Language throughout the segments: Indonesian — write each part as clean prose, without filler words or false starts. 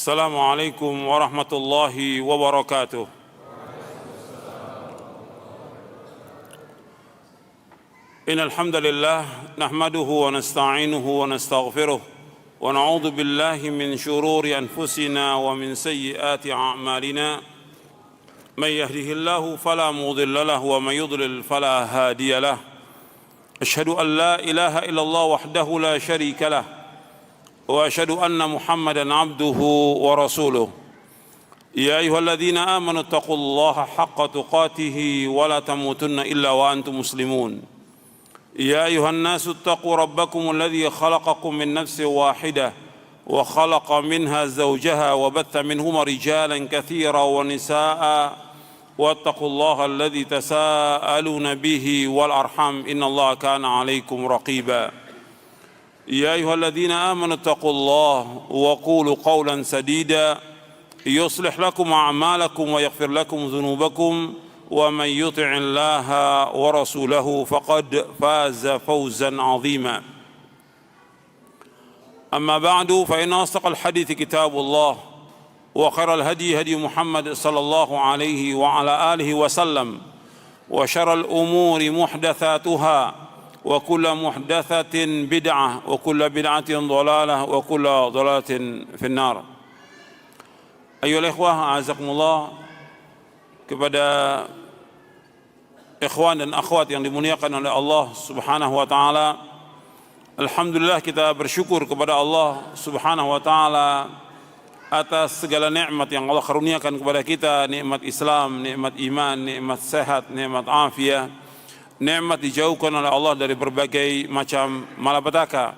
السلام عليكم ورحمة الله وبركاته. إن الحمد لله نحمده ونستعينه ونستغفره ونعوذ بالله من شرور أنفسنا ومن سيئات أعمالنا. من يهده الله فلا مضل له ومن يضلل فلا هادي له. أشهد أن لا إله إلا الله وحده لا شريك له وأشهد أن محمدًا عبده ورسوله. يا أيها الذين آمنوا اتقوا الله حق تقاته ولا تموتن إلا وأنتم مسلمون. يا أيها الناس اتقوا ربكم الذي خلقكم من نفس واحدة وخلق منها زوجها وبث منهما رجالا كثيرا ونساء واتقوا الله الذي تساءلون به والأرحام إن الله كان عليكم رقيبا. يا أيها الذين آمنوا اتقوا الله وقولوا قولا سديدا يصلح لكم أعمالكم ويغفر لكم ذنوبكم ومن يطع الله ورسوله فقد فاز فوزا عظيما. أما بعد فإن أصدق الحديث كتاب الله وخير الهدي هدي محمد صلى الله عليه وعلى آله وسلم وشر الأمور محدثاتها وكل محدثة بدعة وكل بدعة ضلالة وكل ضلالة في النار. Ayyuhal ikhwah, a'azakumullah, kepada ikhwan dan akhwat yang dimuliakan oleh Allah Subhanahu wa taala. Alhamdulillah, kita bersyukur kepada Allah Subhanahu wa taala atas segala nikmat yang Allah karuniakan kepada kita, nikmat Islam, nikmat iman, nikmat sehat, nikmat afiat. Nikmat dijauhkan oleh Allah dari berbagai macam malapetaka.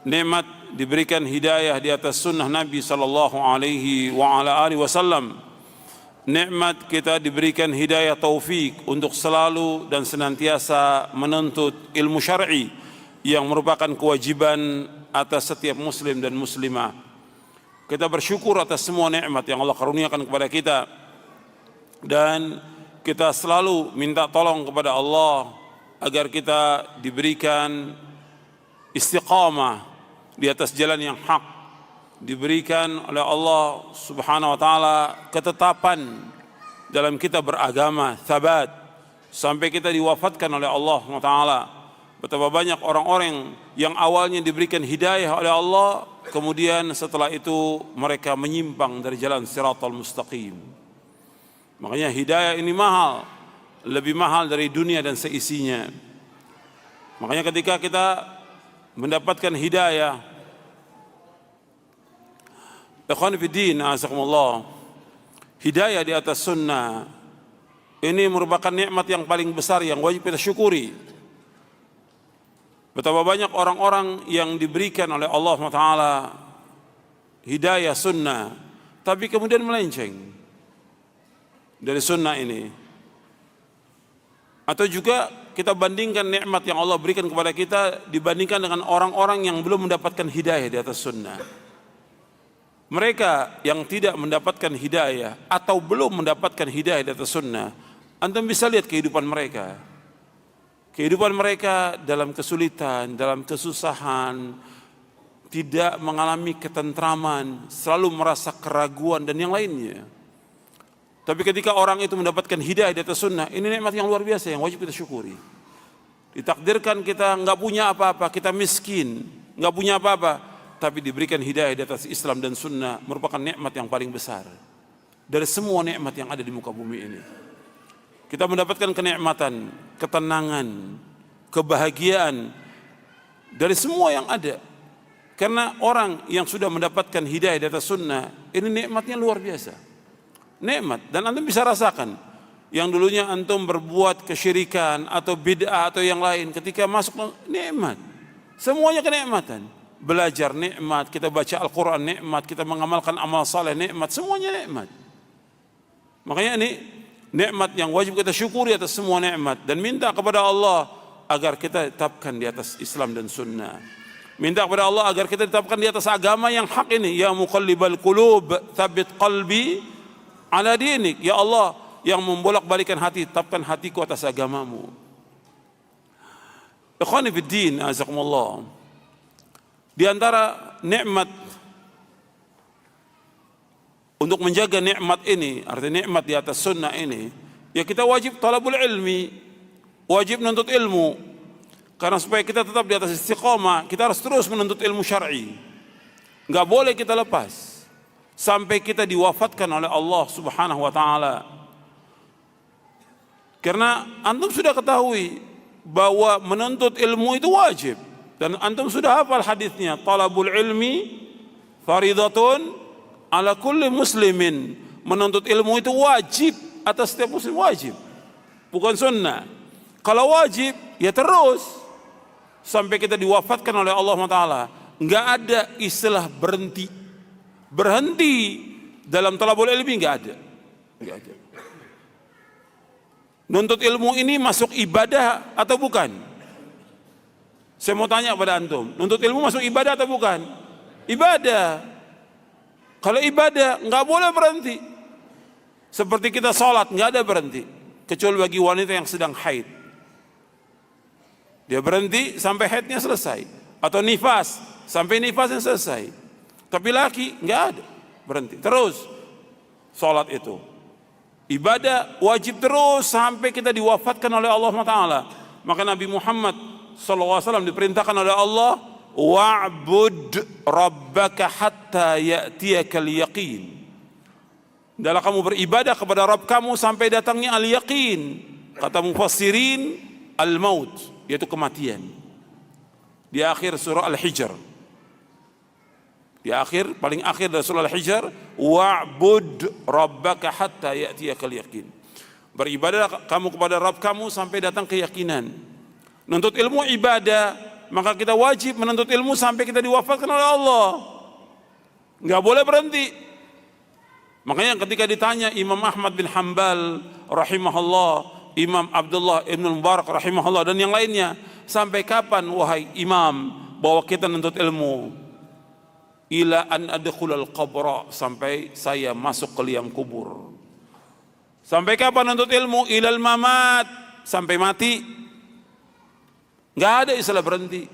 Nikmat diberikan hidayah di atas sunnah Nabi sallallahu alaihi wa ala alihi wasallam. Nikmat kita diberikan hidayah taufik untuk selalu dan senantiasa menuntut ilmu syar'i yang merupakan kewajiban atas setiap muslim dan muslimah. Kita bersyukur atas semua nikmat yang Allah karuniakan kepada kita, dan kita selalu minta tolong kepada Allah agar kita diberikan istiqamah di atas jalan yang hak, diberikan oleh Allah Subhanahu wa taala ketetapan dalam kita beragama, thabat, sampai kita diwafatkan oleh Allah Subhanahu wa taala. Betapa banyak orang-orang yang awalnya diberikan hidayah oleh Allah, kemudian setelah itu mereka menyimpang dari jalan siratal mustaqim. Makanya hidayah ini mahal, lebih mahal dari dunia dan seisinya. Makanya ketika kita mendapatkan hidayah, ikhwan fiddin, azakumullah, hidayah di atas sunnah, ini merupakan nikmat yang paling besar yang wajib kita syukuri. Betapa banyak orang-orang yang diberikan oleh Allah SWT hidayah sunnah, tapi kemudian melenceng dari sunnah ini. Atau juga kita bandingkan nikmat yang Allah berikan kepada kita dibandingkan dengan orang-orang yang belum mendapatkan hidayah di atas sunnah. Mereka yang tidak mendapatkan hidayah atau belum mendapatkan hidayah di atas sunnah, antum bisa lihat kehidupan mereka. Kehidupan mereka dalam kesulitan, dalam kesusahan, tidak mengalami ketentraman, selalu merasa keraguan dan yang lainnya. Tapi ketika orang itu mendapatkan hidayah di atas sunnah, ini nikmat yang luar biasa yang wajib kita syukuri. Ditakdirkan kita nggak punya apa-apa, kita miskin, nggak punya apa-apa, tapi diberikan hidayah di atas Islam dan sunnah, merupakan nikmat yang paling besar dari semua nikmat yang ada di muka bumi ini. Kita mendapatkan kenikmatan, ketenangan, kebahagiaan dari semua yang ada. Karena orang yang sudah mendapatkan hidayah di atas sunnah, ini nikmatnya luar biasa. Nikmat, dan antum bisa rasakan yang dulunya antum berbuat kesyirikan atau bid'ah atau yang lain, ketika masuk nikmat, semuanya kenikmatan. Belajar nikmat, kita baca Al-Quran nikmat, kita mengamalkan amal saleh nikmat, semuanya nikmat. Makanya ini nikmat yang wajib kita syukuri atas semua nikmat, dan minta kepada Allah agar kita tetapkan di atas Islam dan sunnah. Minta kepada Allah agar kita tetapkan di atas agama yang hak ini. Ya muqallibal qulub tsabbit qalbi ala dinik. Ya Allah yang membolak-balikan hati, tetapkan hatiku atas agamamu. Ikhwani fiddin, azakumullah, di antara nikmat untuk menjaga nikmat ini, artinya nikmat di atas sunnah ini, ya kita wajib talabul ilmi, wajib menuntut ilmu. Karena supaya kita tetap di atas istiqamah, kita harus terus menuntut ilmu syar'i. Enggak boleh kita lepas sampai kita diwafatkan oleh Allah Subhanahu wa taala. Karena antum sudah ketahui bahwa menuntut ilmu itu wajib, dan antum sudah hafal hadisnya, talabul ilmi faridatun ala kulli muslimin. Menuntut ilmu itu wajib atas setiap muslim, wajib, bukan sunnah. Kalau wajib ya terus sampai kita diwafatkan oleh Allah Taala. Enggak ada istilah berhenti. Berhenti dalam talabul ilmi enggak ada. Enggak ada. Nuntut ilmu ini masuk ibadah atau bukan? Saya mau tanya pada antum, nuntut ilmu masuk ibadah atau bukan? Ibadah. Kalau ibadah nggak boleh berhenti. Seperti kita sholat nggak ada berhenti, kecuali bagi wanita yang sedang haid. Dia berhenti sampai haidnya selesai, atau nifas sampai nifasnya selesai. Tapi laki nggak ada berhenti, terus sholat itu. Ibadah wajib terus sampai kita diwafatkan oleh Allah Taala. Maka Nabi Muhammad SAW diperintahkan oleh Allah, wa'bud rabbaka hatta ya'tiyakal yaqin. Dalam kamu beribadah kepada Rabb kamu sampai datangnya al-yaqin. Kata mufassirin, al-maut, yaitu kematian. Di akhir surah Al-Hijr. Di akhir, paling akhir dari surah Al-Hijr, wa'bud rabbaka hatta ya'tiyakal yaqin. Beribadah kamu kepada Rabb kamu sampai datang keyakinan. Menuntut ilmu ibadah, maka kita wajib menuntut ilmu sampai kita diwafatkan oleh Allah. Enggak boleh berhenti. Makanya ketika ditanya Imam Ahmad bin Hanbal rahimahullah, Imam Abdullah ibn Mubarak rahimahullah, dan yang lainnya, sampai kapan wahai imam bahwa kita menuntut ilmu? Ila an adkhulal qabra, sampai saya masuk ke liang kubur. Sampai kapan menuntut ilmu? Ilal mamat, sampai mati. Nggak ada istilah berhenti,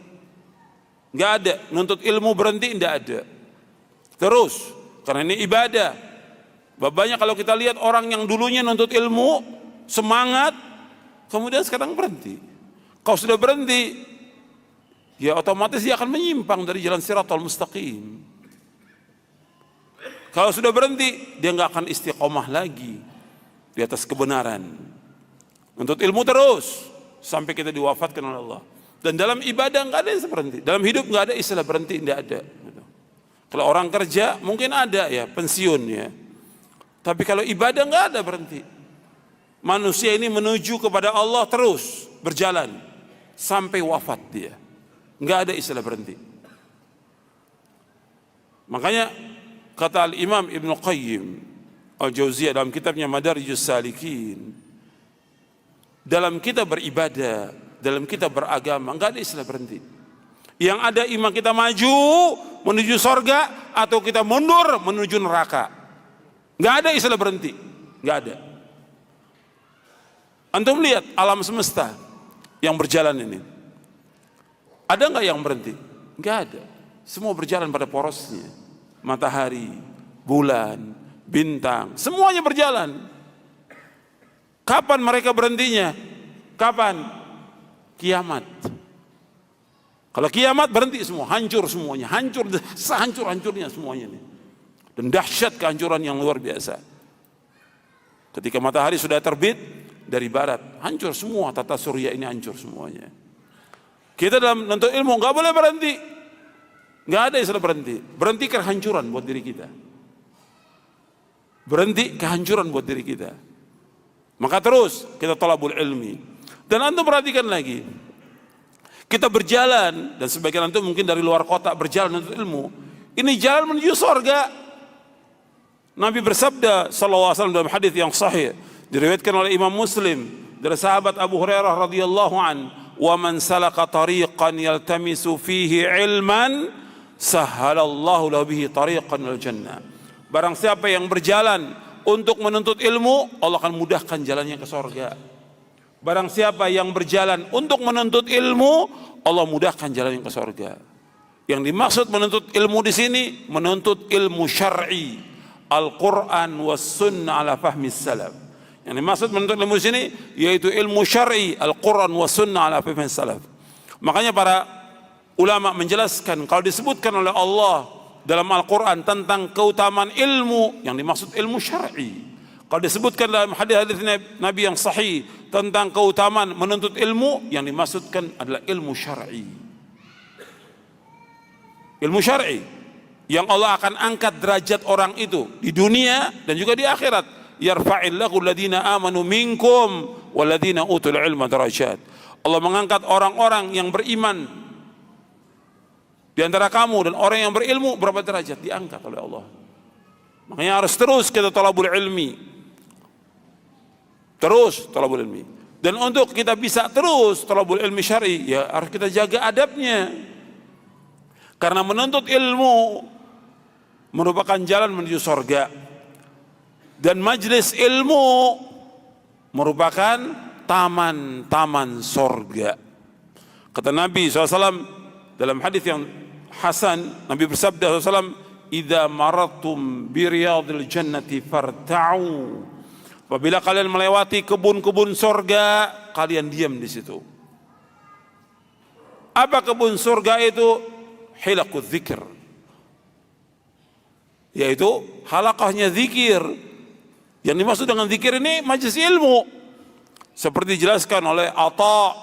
nggak ada. Nuntut ilmu berhenti nggak ada. Terus, karena ini ibadah. Banyak kalau kita lihat orang yang dulunya nuntut ilmu semangat, kemudian sekarang berhenti. Kalau sudah berhenti, ya otomatis dia akan menyimpang dari jalan Shiratal Mustaqim. Kalau sudah berhenti, dia nggak akan istiqomah lagi di atas kebenaran. Nuntut ilmu terus sampai kita diwafatkan oleh Allah. Dan dalam ibadah nggak ada yang berhenti. Dalam hidup nggak ada istilah berhenti, nggak ada. Kalau orang kerja mungkin ada ya pensiun ya. Tapi kalau ibadah nggak ada berhenti. Manusia ini menuju kepada Allah terus berjalan sampai wafat dia. Nggak ada istilah berhenti. Makanya kata Al-Imam Ibn Qayyim Al-Jauziyah dalam kitabnya Madarijus Salikin, dalam kita beribadah, dalam kita beragama, enggak ada istilah berhenti. Yang ada iman kita maju menuju sorga atau kita mundur menuju neraka. Enggak ada istilah berhenti, enggak ada. Antum lihat alam semesta yang berjalan ini, ada enggak yang berhenti? Enggak ada. Semua berjalan pada porosnya. Matahari, bulan, bintang, semuanya berjalan. Kapan mereka berhentinya? Kapan? Kiamat. Kalau kiamat berhenti semua, hancur semuanya, hancur sehancur-hancurnya semuanya ini. Dan dahsyat kehancuran yang luar biasa. Ketika matahari sudah terbit dari barat, hancur semua, tata surya ini hancur semuanya. Kita dalam menuntut ilmu nggak boleh berhenti, nggak ada istilah berhenti. Berhenti kehancuran buat diri kita. Berhenti kehancuran buat diri kita. Maka terus kita talabul ilmi. Dan antum perhatikan lagi, kita berjalan, dan sebagian antum mungkin dari luar kota berjalan untuk ilmu. Ini jalan menuju surga. Nabi bersabda sallallahu alaihi wasallam dalam hadis yang sahih, diriwayatkan oleh Imam Muslim dari sahabat Abu Hurairah radhiyallahu an, "Wa man salaka tariqan yaltamisu fihi ilman, sahhalallahu lahu bihi tariqan ilal jannah." Barang siapa yang berjalan untuk menuntut ilmu, Allah akan mudahkan jalannya ke surga. Barang siapa yang berjalan untuk menuntut ilmu, Allah mudahkan jalannya ke surga. Yang dimaksud menuntut ilmu di sini, menuntut ilmu syar'i Al-Quran was sunnah ala fahmi salaf. Yang dimaksud menuntut ilmu sini yaitu ilmu syar'i, Al-Quran was sunnah ala fahmi salaf. Makanya para ulama menjelaskan kalau disebutkan oleh Allah dalam Al-Quran tentang keutamaan ilmu, yang dimaksud ilmu syar'i. Kalau disebutkan dalam hadis-hadis Nabi yang sahih tentang keutamaan menuntut ilmu, yang dimaksudkan adalah ilmu syar'i. Ilmu syar'i yang Allah akan angkat derajat orang itu di dunia dan juga di akhirat. Yarfa'illahu alladhina amanu minkum walladhina utul ilma darajat. Allah mengangkat orang-orang yang beriman di antara kamu dan orang yang berilmu berapa derajat, diangkat oleh Allah. Makanya harus terus kita talabul ilmi. Terus talabul ilmi. Dan untuk kita bisa terus talabul ilmi syar'i, ya harus kita jaga adabnya. Karena menuntut ilmu merupakan jalan menuju surga. Dan majlis ilmu merupakan taman-taman surga. Kata Nabi SAW dalam hadis yang hasan, Nabi bersabda SAW, "Idza maratum bi riyadil jannati farta'u." Apabila kalian melewati kebun-kebun surga, kalian diam di situ. Apa kebun surga itu? Hilaquz zikr, yaitu halaqahnya zikir. Yang dimaksud dengan zikir ini majlis ilmu, seperti dijelaskan oleh Atha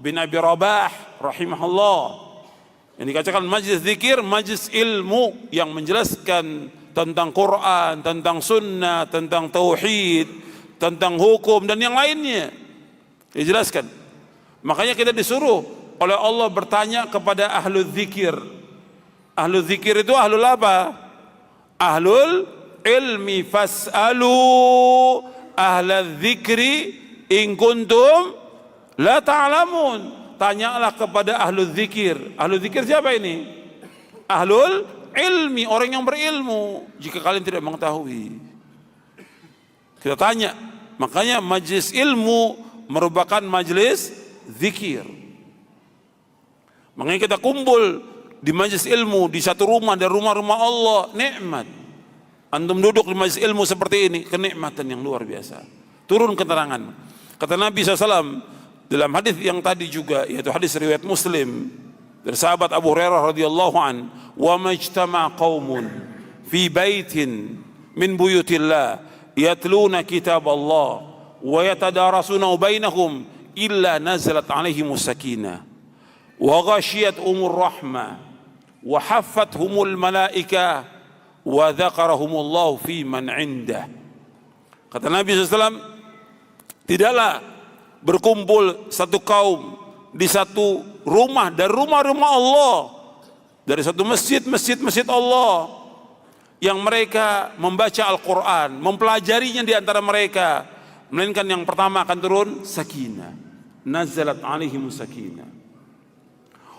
bin Abi Rabah rahimahullah. Yang dikatakan majlis zikir, majlis ilmu yang menjelaskan tentang Quran, tentang sunnah, tentang tauhid, tentang hukum dan yang lainnya dijelaskan. Makanya kita disuruh oleh Allah bertanya kepada ahlul zikir. Ahlul zikir itu ahlul apa? Ahlul ilmi fas'alu ahlal zikri in kuntum la ta'lamun. Tanyalah kepada ahlul zikir. Ahlul zikir siapa ini? Ahlul ilmi, orang yang berilmu. Jika kalian tidak mengetahui, kita tanya. Makanya majlis ilmu merupakan majlis zikir. Makanya kita kumpul di majlis ilmu di satu rumah dari rumah-rumah Allah, nikmat. Antum duduk di majlis ilmu seperti ini, kenikmatan yang luar biasa. Turun keterangan. Kata Nabi SAW dalam hadis yang tadi juga, yaitu hadis riwayat Muslim dari sahabat Abu Hurairah radhiyallahu an, "Wa majtama qaumun fi baitin min buyutillah yatluna kitab Allah wa yatadarasuna bainahum illa nazalat alaihimus sakinah wa ghashiyat rahmah wa haffathumul malaikah wa dzakarahumullahu fi man indah." Kata Nabi SAW, tidaklah berkumpul satu kaum di satu rumah dari rumah-rumah Allah, dari satu masjid Allah, yang mereka membaca Al-Quran, mempelajarinya di antara mereka, melainkan yang pertama akan turun sakinah, nazalat alaihimus sakinah,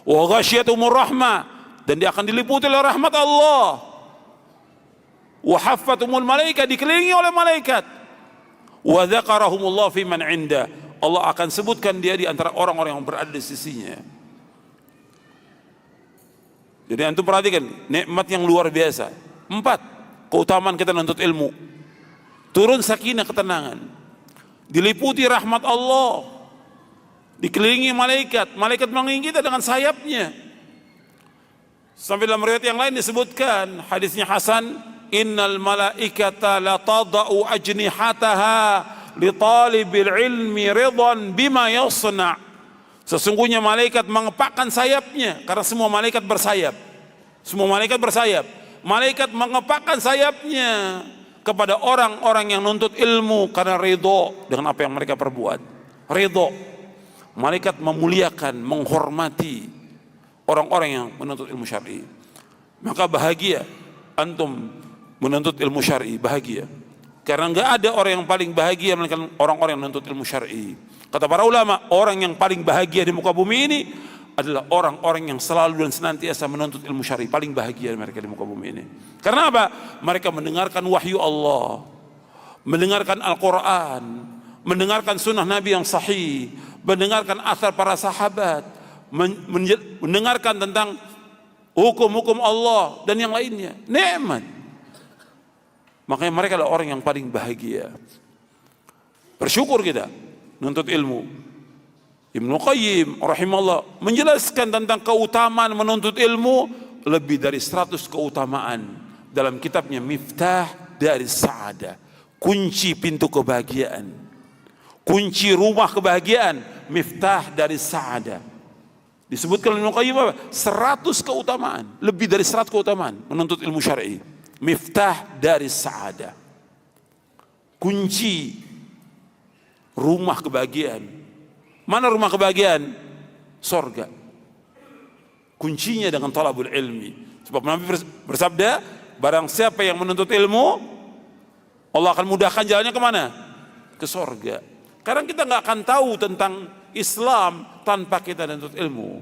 wa ghasyiatumur rahmah, dan dia akan diliputi oleh rahmat Allah, wa haffatumul malaika, dikelilingi oleh malaikat, wa dzakarahumullah fi man indah, Allah akan sebutkan dia di antara orang-orang yang berada di sisinya. Jadi antum perhatikan nikmat yang luar biasa. 4, keutamaan kita menuntut ilmu. Turun sakinah, ketenangan, diliputi rahmat Allah, dikelilingi malaikat, malaikat mengelilingi kita dengan sayapnya. Sampai dalam riwayat yang lain disebutkan, hadisnya hasan, "Innal malaikata la tada'u ajnihataha li talibil ilmi ridwan bima yasna'." Sesungguhnya malaikat mengepakkan sayapnya, karena semua malaikat bersayap. Semua malaikat bersayap. Malaikat mengepakkan sayapnya kepada orang-orang yang nuntut ilmu karena ridho dengan apa yang mereka perbuat. Ridho. Malaikat memuliakan, menghormati orang-orang yang menuntut ilmu syar'i. Maka bahagia antum menuntut ilmu syar'i, bahagia. Karena enggak ada orang yang paling bahagia melainkan orang-orang yang menuntut ilmu syar'i. Kata para ulama, orang yang paling bahagia di muka bumi ini adalah orang-orang yang selalu dan senantiasa menuntut ilmu syar'i. Paling bahagia mereka di muka bumi ini. Karena apa? Mereka mendengarkan wahyu Allah, mendengarkan Al-Quran, mendengarkan sunnah Nabi yang sahih, mendengarkan athar para sahabat, mendengarkan tentang hukum-hukum Allah dan yang lainnya. Nikmat. Makanya mereka adalah orang yang paling bahagia. Bersyukur kita menuntut ilmu. Ibnu Qayyim rahimahullah menjelaskan tentang keutamaan menuntut ilmu lebih dari 100 keutamaan dalam kitabnya Miftah dari Sa'adah, kunci pintu kebahagiaan, kunci rumah kebahagiaan, Miftah dari Sa'adah. Disebutkan oleh Ibnu Qayyim apa? 100 keutamaan, lebih dari 100 keutamaan menuntut ilmu syar'i. Miftah dari Sa'adah, kunci rumah kebahagiaan. Mana rumah kebahagiaan? Sorga. Kuncinya dengan talabul ilmi. Sebab Nabi bersabda, barang siapa yang menuntut ilmu, Allah akan mudahkan jalannya kemana? Ke sorga. Karena kita nggak akan tahu tentang Islam tanpa kita menuntut ilmu.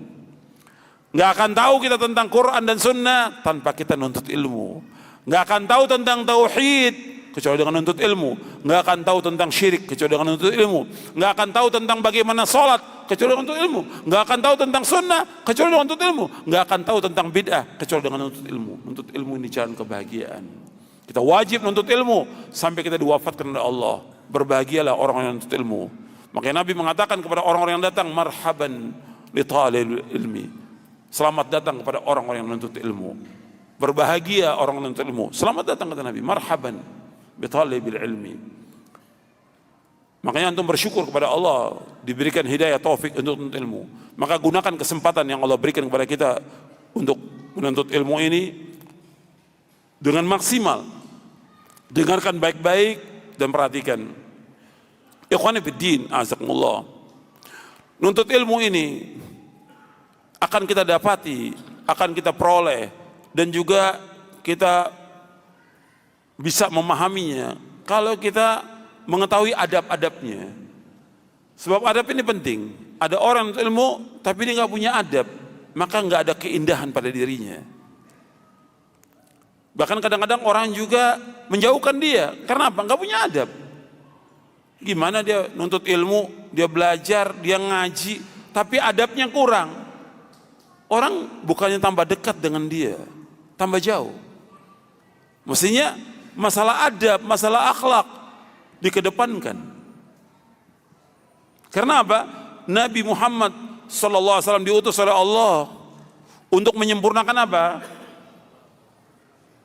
Nggak akan tahu kita tentang Quran dan Sunnah tanpa kita menuntut ilmu. Nggak akan tahu tentang tauhid kecuali dengan menuntut ilmu. Nggak akan tahu tentang syirik kecuali dengan menuntut ilmu. Nggak akan tahu tentang bagaimana sholat kecuali dengan menuntut ilmu. Nggak akan tahu tentang sunnah kecuali dengan menuntut ilmu. Nggak akan tahu tentang bid'ah kecuali dengan menuntut ilmu. Menuntut ilmu ini jalan kebahagiaan. Kita wajib menuntut ilmu sampai kita diwafatkan oleh Allah. Berbahagialah orang yang menuntut ilmu. Makanya Nabi mengatakan kepada orang-orang yang datang, marhaban li talil ilmi. Selamat datang kepada orang-orang yang menuntut ilmu. Berbahagia orang yang menuntut ilmu. Selamat datang kata Nabi, marhaban bi talibil ilmi. Makanya antum bersyukur kepada Allah diberikan hidayah taufik untuk menuntut ilmu. Maka gunakan kesempatan yang Allah berikan kepada kita untuk menuntut ilmu ini dengan maksimal. Dengarkan baik-baik dan perhatikan. Ikhwani fiddin, azakumullah. Nuntut ilmu ini akan kita dapati, akan kita peroleh dan juga kita bisa memahaminya kalau kita mengetahui adab-adabnya. Sebab adab ini penting. Ada orang menuntut ilmu tapi dia nggak punya adab, maka nggak ada keindahan pada dirinya. Bahkan kadang-kadang orang juga menjauhkan dia. Karena apa? Nggak punya adab. Gimana dia nuntut ilmu, dia belajar, dia ngaji, tapi adabnya kurang. Orang bukannya tambah dekat dengan dia, tambah jauh. Mestinya masalah adab, masalah akhlak dikedepankan. Karena apa? Nabi Muhammad SAW diutus oleh Allah untuk menyempurnakan apa?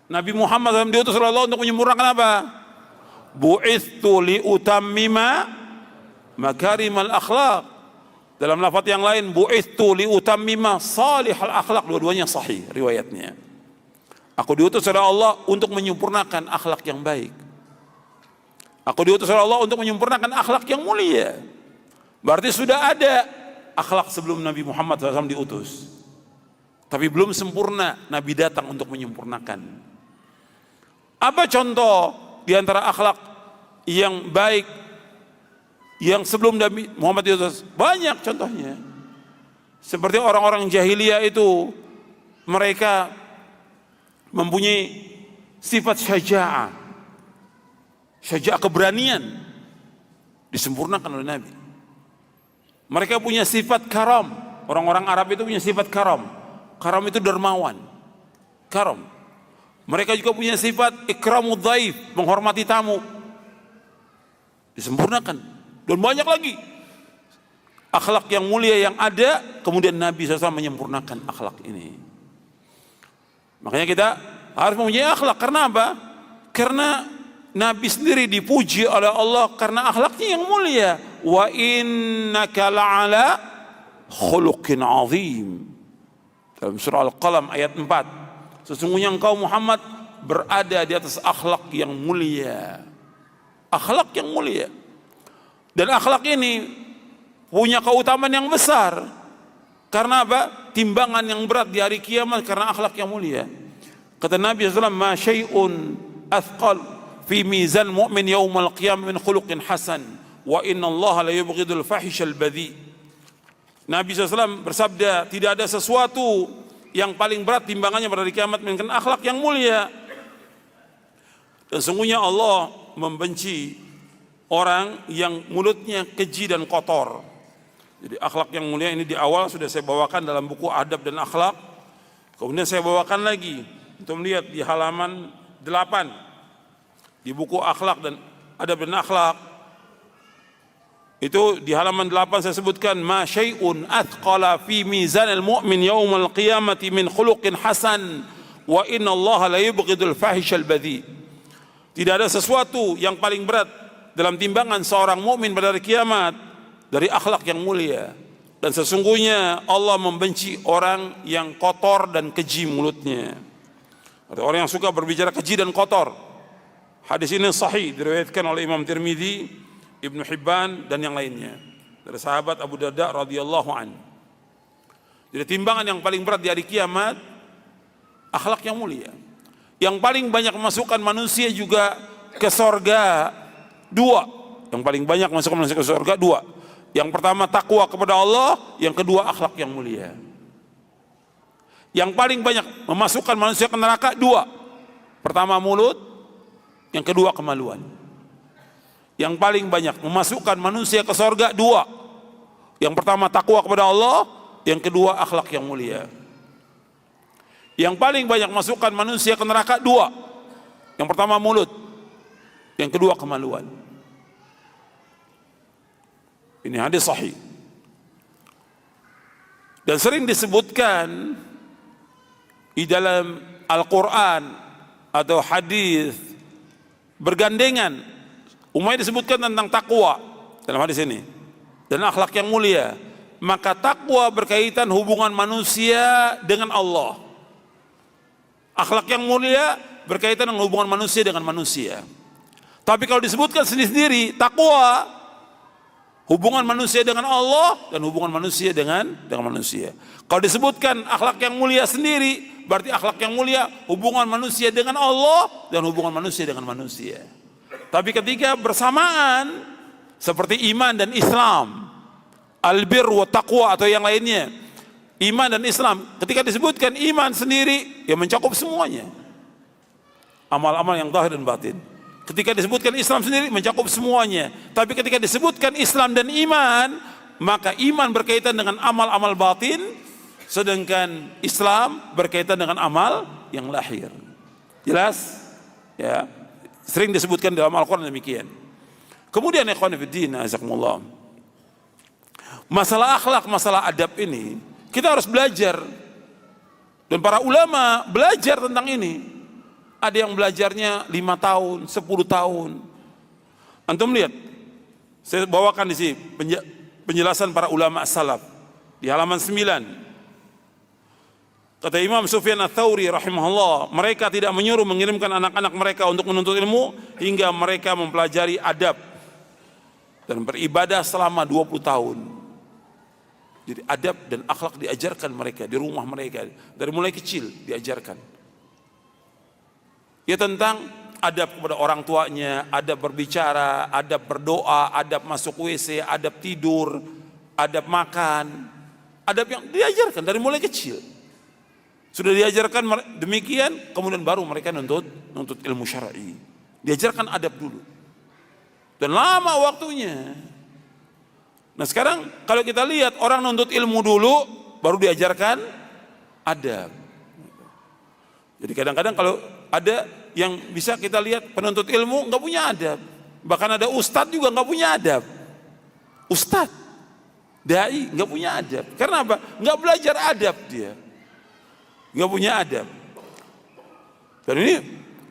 Nabi Muhammad SAW diutus oleh Allah untuk menyempurnakan apa? Bu'ithu liutammima makarimal akhlaq. Dalam lafaz yang lain, bu'ithu liutammima salihal akhlaq. Dua-duanya sahih riwayatnya. Aku diutus oleh Allah untuk menyempurnakan akhlak yang baik. Aku diutus oleh Allah untuk menyempurnakan akhlak yang mulia. Berarti sudah ada akhlak sebelum Nabi Muhammad SAW diutus. Tapi belum sempurna, Nabi datang untuk menyempurnakan. Apa contoh di antara akhlak yang baik yang sebelum Nabi Muhammad diutus? Banyak contohnya. Seperti orang-orang jahiliyah itu, mereka mempunyai sifat syaja'ah. Syaja'ah, keberanian, disempurnakan oleh Nabi. Mereka punya sifat karam. Orang-orang Arab itu punya sifat karam. Karam itu dermawan. Karam. Mereka juga punya sifat ikramud dhaif, menghormati tamu. Disempurnakan. Dan banyak lagi akhlak yang mulia yang ada, kemudian Nabi SAW menyempurnakan akhlak ini. Makanya kita harus mempunyai akhlak. Karena apa? Karena Nabi sendiri dipuji oleh Allah karena akhlaknya yang mulia. Wa innaka la'ala khuluqin azim. Dalam surah Al-Qalam ayat 4. Sesungguhnya engkau Muhammad berada di atas akhlak yang mulia. Akhlak yang mulia. Dan akhlak ini punya keutamaan yang besar. Karena apa? Timbangan yang berat di hari kiamat karena akhlak yang mulia. Kata Nabi SAW, ma syai'un athqal fi mizan mu'min yawmal qiyamah min khuluqin hasan wa inna Allah la yubghidul fahishal badhi. Nabi SAW bersabda, tidak ada sesuatu yang paling berat timbangannya pada hari kiamat melainkan akhlak yang mulia. Dan sungguhnya Allah membenci orang yang mulutnya keji dan kotor. Jadi akhlak yang mulia ini di awal sudah saya bawakan dalam buku Adab dan Akhlak. Kemudian saya bawakan lagi untuk melihat di halaman 8. di buku akhlak dan adab dan akhlak. Itu di halaman 8 saya sebutkan, ma syai'un athqala fi mizanil mu'min yaumal qiyamati min khuluqin hasan wa inna Allah la yubghidul fahishal badhi. Tidak ada sesuatu yang paling berat dalam timbangan seorang mukmin pada hari kiamat dari akhlak yang mulia, dan sesungguhnya Allah membenci orang yang kotor dan keji mulutnya. Ada orang yang suka berbicara keji dan kotor. Hadis ini sahih, diriwayatkan oleh Imam Tirmidzi, Ibnu Hibban dan yang lainnya dari sahabat Abu Darda radhiyallahu an. Jadi timbangan yang paling berat di hari kiamat akhlak yang mulia. Yang paling banyak memasukkan manusia juga ke sorga dua. Yang paling banyak memasukkan manusia ke sorga dua. Yang pertama takwa kepada Allah, yang kedua akhlak yang mulia. Yang paling banyak memasukkan manusia ke neraka dua. Pertama mulut, yang kedua kemaluan. Yang paling banyak memasukkan manusia ke sorga dua. Yang pertama takwa kepada Allah, yang kedua akhlak yang mulia. Yang paling banyak memasukkan manusia ke neraka dua. Yang pertama mulut, yang kedua kemaluan. Ini hadis sahih. Dan sering disebutkan di dalam Al-Quran atau hadis bergandengan. Umumnya disebutkan tentang takwa dalam hadis ini dan akhlak yang mulia. Maka takwa berkaitan hubungan manusia dengan Allah. Akhlak yang mulia berkaitan dengan hubungan manusia dengan manusia. Tapi kalau disebutkan sendiri-sendiri, takwa hubungan manusia dengan Allah dan hubungan manusia dengan manusia. Kalau disebutkan akhlak yang mulia sendiri, berarti akhlak yang mulia hubungan manusia dengan Allah dan hubungan manusia dengan manusia. Tapi ketika bersamaan seperti iman dan Islam, albir wa taqwa atau yang lainnya, iman dan Islam, ketika disebutkan iman sendiri, ya mencakup semuanya, amal-amal yang zahir dan batin. Ketika disebutkan Islam sendiri, mencakup semuanya. Tapi ketika disebutkan Islam dan iman, maka iman berkaitan dengan amal-amal batin, sedangkan Islam berkaitan dengan amal yang lahir. Jelas? Ya. Sering disebutkan dalam Al-Quran demikian. Kemudian ikhwan fillah, azakumullah, masalah akhlak, masalah adab ini kita harus belajar. Dan para ulama belajar tentang ini. Ada yang belajarnya 5 tahun, 10 tahun. Antum lihat, saya bawakan di sini penjelasan para ulama salaf di halaman 9. Kata Imam Sufyan Ats-Tsauri rahimahullah, mereka tidak menyuruh mengirimkan anak-anak mereka untuk menuntut ilmu hingga mereka mempelajari adab dan beribadah selama 20 tahun. Jadi adab dan akhlak diajarkan mereka di rumah mereka, dari mulai kecil diajarkan. Ya tentang adab kepada orang tuanya, adab berbicara, adab berdoa, adab masuk WC, adab tidur, adab makan, adab yang diajarkan dari mulai kecil. Sudah diajarkan demikian, kemudian baru mereka nuntut ilmu syar'i. Diajarkan adab dulu. Dan lama waktunya. Nah sekarang kalau kita lihat orang nuntut ilmu dulu, baru diajarkan adab. Jadi kadang-kadang kalau ada yang bisa kita lihat penuntut ilmu nggak punya adab. Bahkan ada ustadz juga nggak punya adab. Ustadz, dai nggak punya adab. Karena apa? Nggak belajar adab dia. Nggak punya adab. Dan ini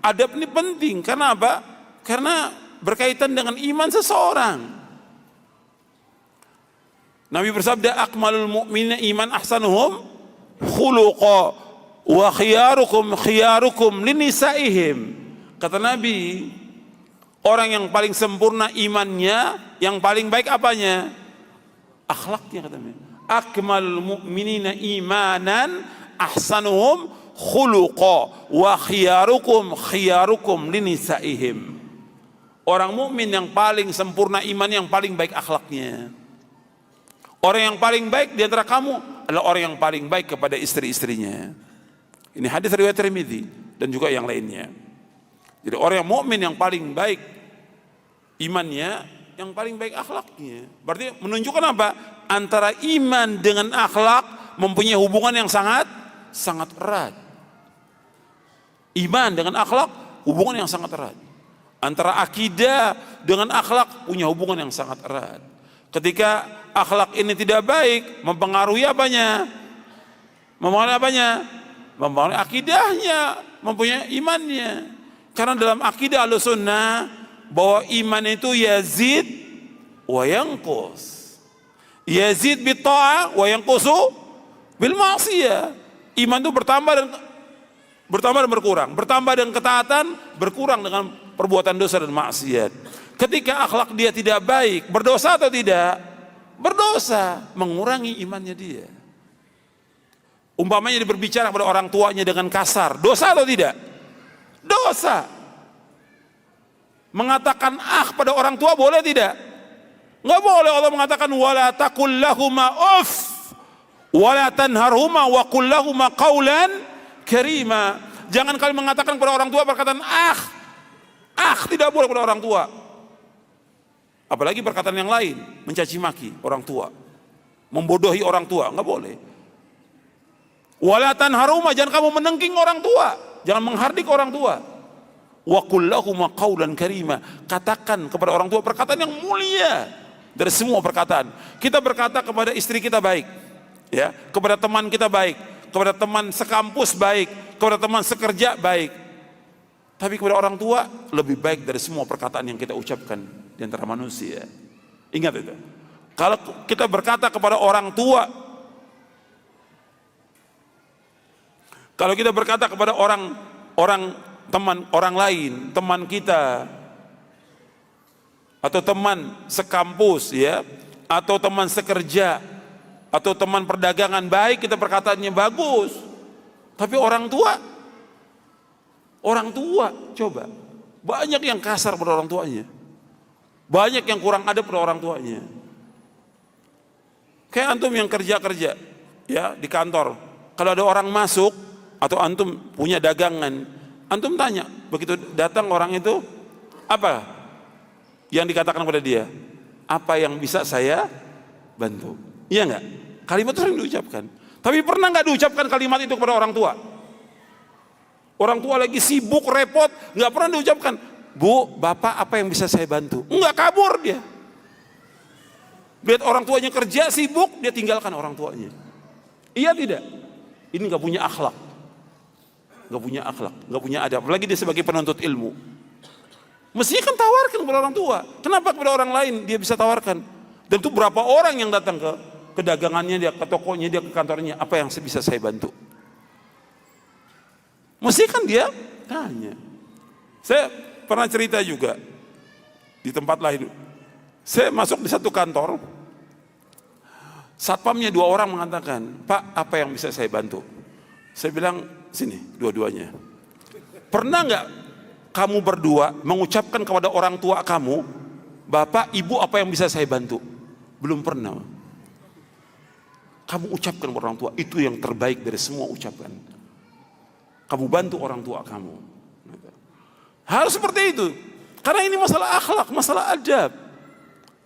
adab ini penting. Karena apa? Karena berkaitan dengan iman seseorang. Nabi bersabda, akmalul mu'minina iman ahsanuhum khuluqa wa khiyarukum linisaihim. Kata Nabi, orang yang paling sempurna imannya, yang paling baik apanya? Akhlaknya, katanya. Akmalul mu'minina imanan ahsanuhum khuluqa wa khiyarukum linisaihim. Orang mukmin yang paling sempurna iman, yang paling baik akhlaknya. Orang yang paling baik di antara kamu adalah orang yang paling baik kepada istri-istrinya. Ini hadis riwayat Tirmidzi dan juga yang lainnya. Jadi orang yang mukmin yang paling baik imannya, yang paling baik akhlaknya. Berarti menunjukkan apa? Antara iman dengan akhlak mempunyai hubungan yang sangat erat. Iman dengan akhlak hubungan yang sangat erat. Antara akidah dengan akhlak punya hubungan yang sangat erat. Ketika akhlak ini tidak baik, mempengaruhi apanya? Mempengaruhi apanya? Mempengaruhi akidahnya, mempunyai imannya. Karena dalam akidah Ahlussunnah bahwa iman itu yazid wa yanqus. Yazid bi ta'ah wa yanqusu bil ma'siyah. Iman itu bertambah dan berkurang. Bertambah dengan ketaatan, berkurang dengan perbuatan dosa dan maksiat. Ketika akhlak dia tidak baik, berdosa atau tidak? Berdosa, mengurangi imannya dia. Umpamanya dia berbicara kepada orang tuanya dengan kasar, dosa atau tidak? Dosa. Mengatakan pada orang tua boleh tidak? Enggak boleh. Allah mengatakan wala taqul lahuma uff wala tanharhuma wa qul lahuma qaulan karima. Jangan kalian mengatakan kepada orang tua perkataan tidak boleh kepada orang tua. Apalagi perkataan yang lain, mencaci maki orang tua, membodohi orang tua, enggak boleh. Wala tanharhuma, jangan kamu menengking orang tua, jangan menghardik orang tua. Wa qul lahuma qaulan karima, katakan kepada orang tua perkataan yang mulia dari semua perkataan. Kita berkata kepada istri kita baik, ya, kepada teman kita baik, kepada teman sekampus baik, kepada teman sekerja baik. Tapi kepada orang tua lebih baik dari semua perkataan yang kita ucapkan di antara manusia. Ingat itu. Kalau kita berkata kepada orang tua, kalau kita berkata kepada orang lain, teman kita atau teman sekampus, ya, atau teman sekerja atau teman perdagangan baik, kita perkataannya bagus. Tapi orang tua coba banyak yang kasar pada orang tuanya, banyak yang kurang adab pada orang tuanya. Kayak antum yang kerja ya di kantor, kalau ada orang masuk atau antum punya dagangan, antum tanya, begitu datang orang itu, apa yang dikatakan kepada dia? Apa yang bisa saya bantu? Iya enggak? Kalimat itu sering diucapkan. Tapi pernah enggak diucapkan kalimat itu kepada orang tua? Orang tua lagi sibuk, repot, enggak pernah diucapkan, Bu, Bapak apa yang bisa saya bantu? Enggak, kabur dia. Lihat orang tuanya kerja sibuk, dia tinggalkan orang tuanya. Iya tidak? Ini enggak punya akhlak. Enggak punya akhlak, enggak punya adab. Apalagi dia sebagai penuntut ilmu. Mestinya kan tawarkan kepada orang tua. Kenapa kepada orang lain dia bisa tawarkan? Dan itu berapa orang yang datang ke dagangannya dia, ke tokonya dia, ke kantornya, apa yang bisa saya bantu? Mesti kan dia tanya. Saya pernah cerita juga di tempat lain. Saya masuk di satu kantor, satpamnya 2 orang mengatakan, Pak, apa yang bisa saya bantu? Saya bilang, sini dua-duanya. Pernah nggak kamu berdua mengucapkan kepada orang tua kamu, Bapak, Ibu, apa yang bisa saya bantu? Belum pernah. Kamu ucapkan kepada orang tua, itu yang terbaik dari semua ucapan. Kamu bantu orang tua kamu. Harus seperti itu. Karena ini masalah akhlak, masalah adab.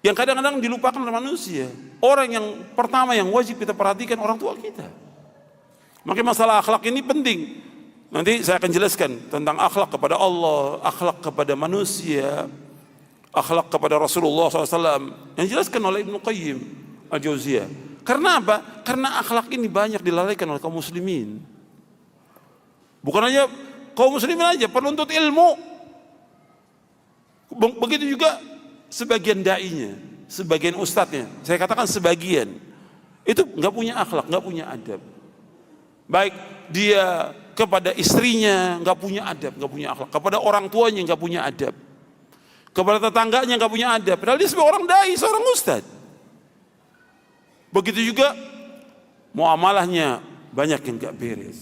Yang kadang-kadang dilupakan oleh manusia. Orang yang pertama yang wajib kita perhatikan orang tua kita. Makanya masalah akhlak ini penting. Nanti saya akan jelaskan tentang akhlak kepada Allah, akhlak kepada manusia, akhlak kepada Rasulullah SAW. Yang dijelaskan oleh Ibnu Qayyim Al-Jauziyah. Karena apa? Karena akhlak ini banyak dilalaikan oleh kaum muslimin. Bukan hanya kaum muslimin aja, penuntut ilmu. Begitu juga sebagian dai-nya, sebagian ustadznya. Saya katakan sebagian. Itu nggak punya akhlak, nggak punya adab. Baik dia kepada istrinya nggak punya adab, nggak punya akhlak. Kepada orang tuanya nggak punya adab. Kepada tetangganya nggak punya adab. Padahal dia sebagai orang dai, seorang ustadz. Begitu juga muamalahnya banyak yang nggak beres.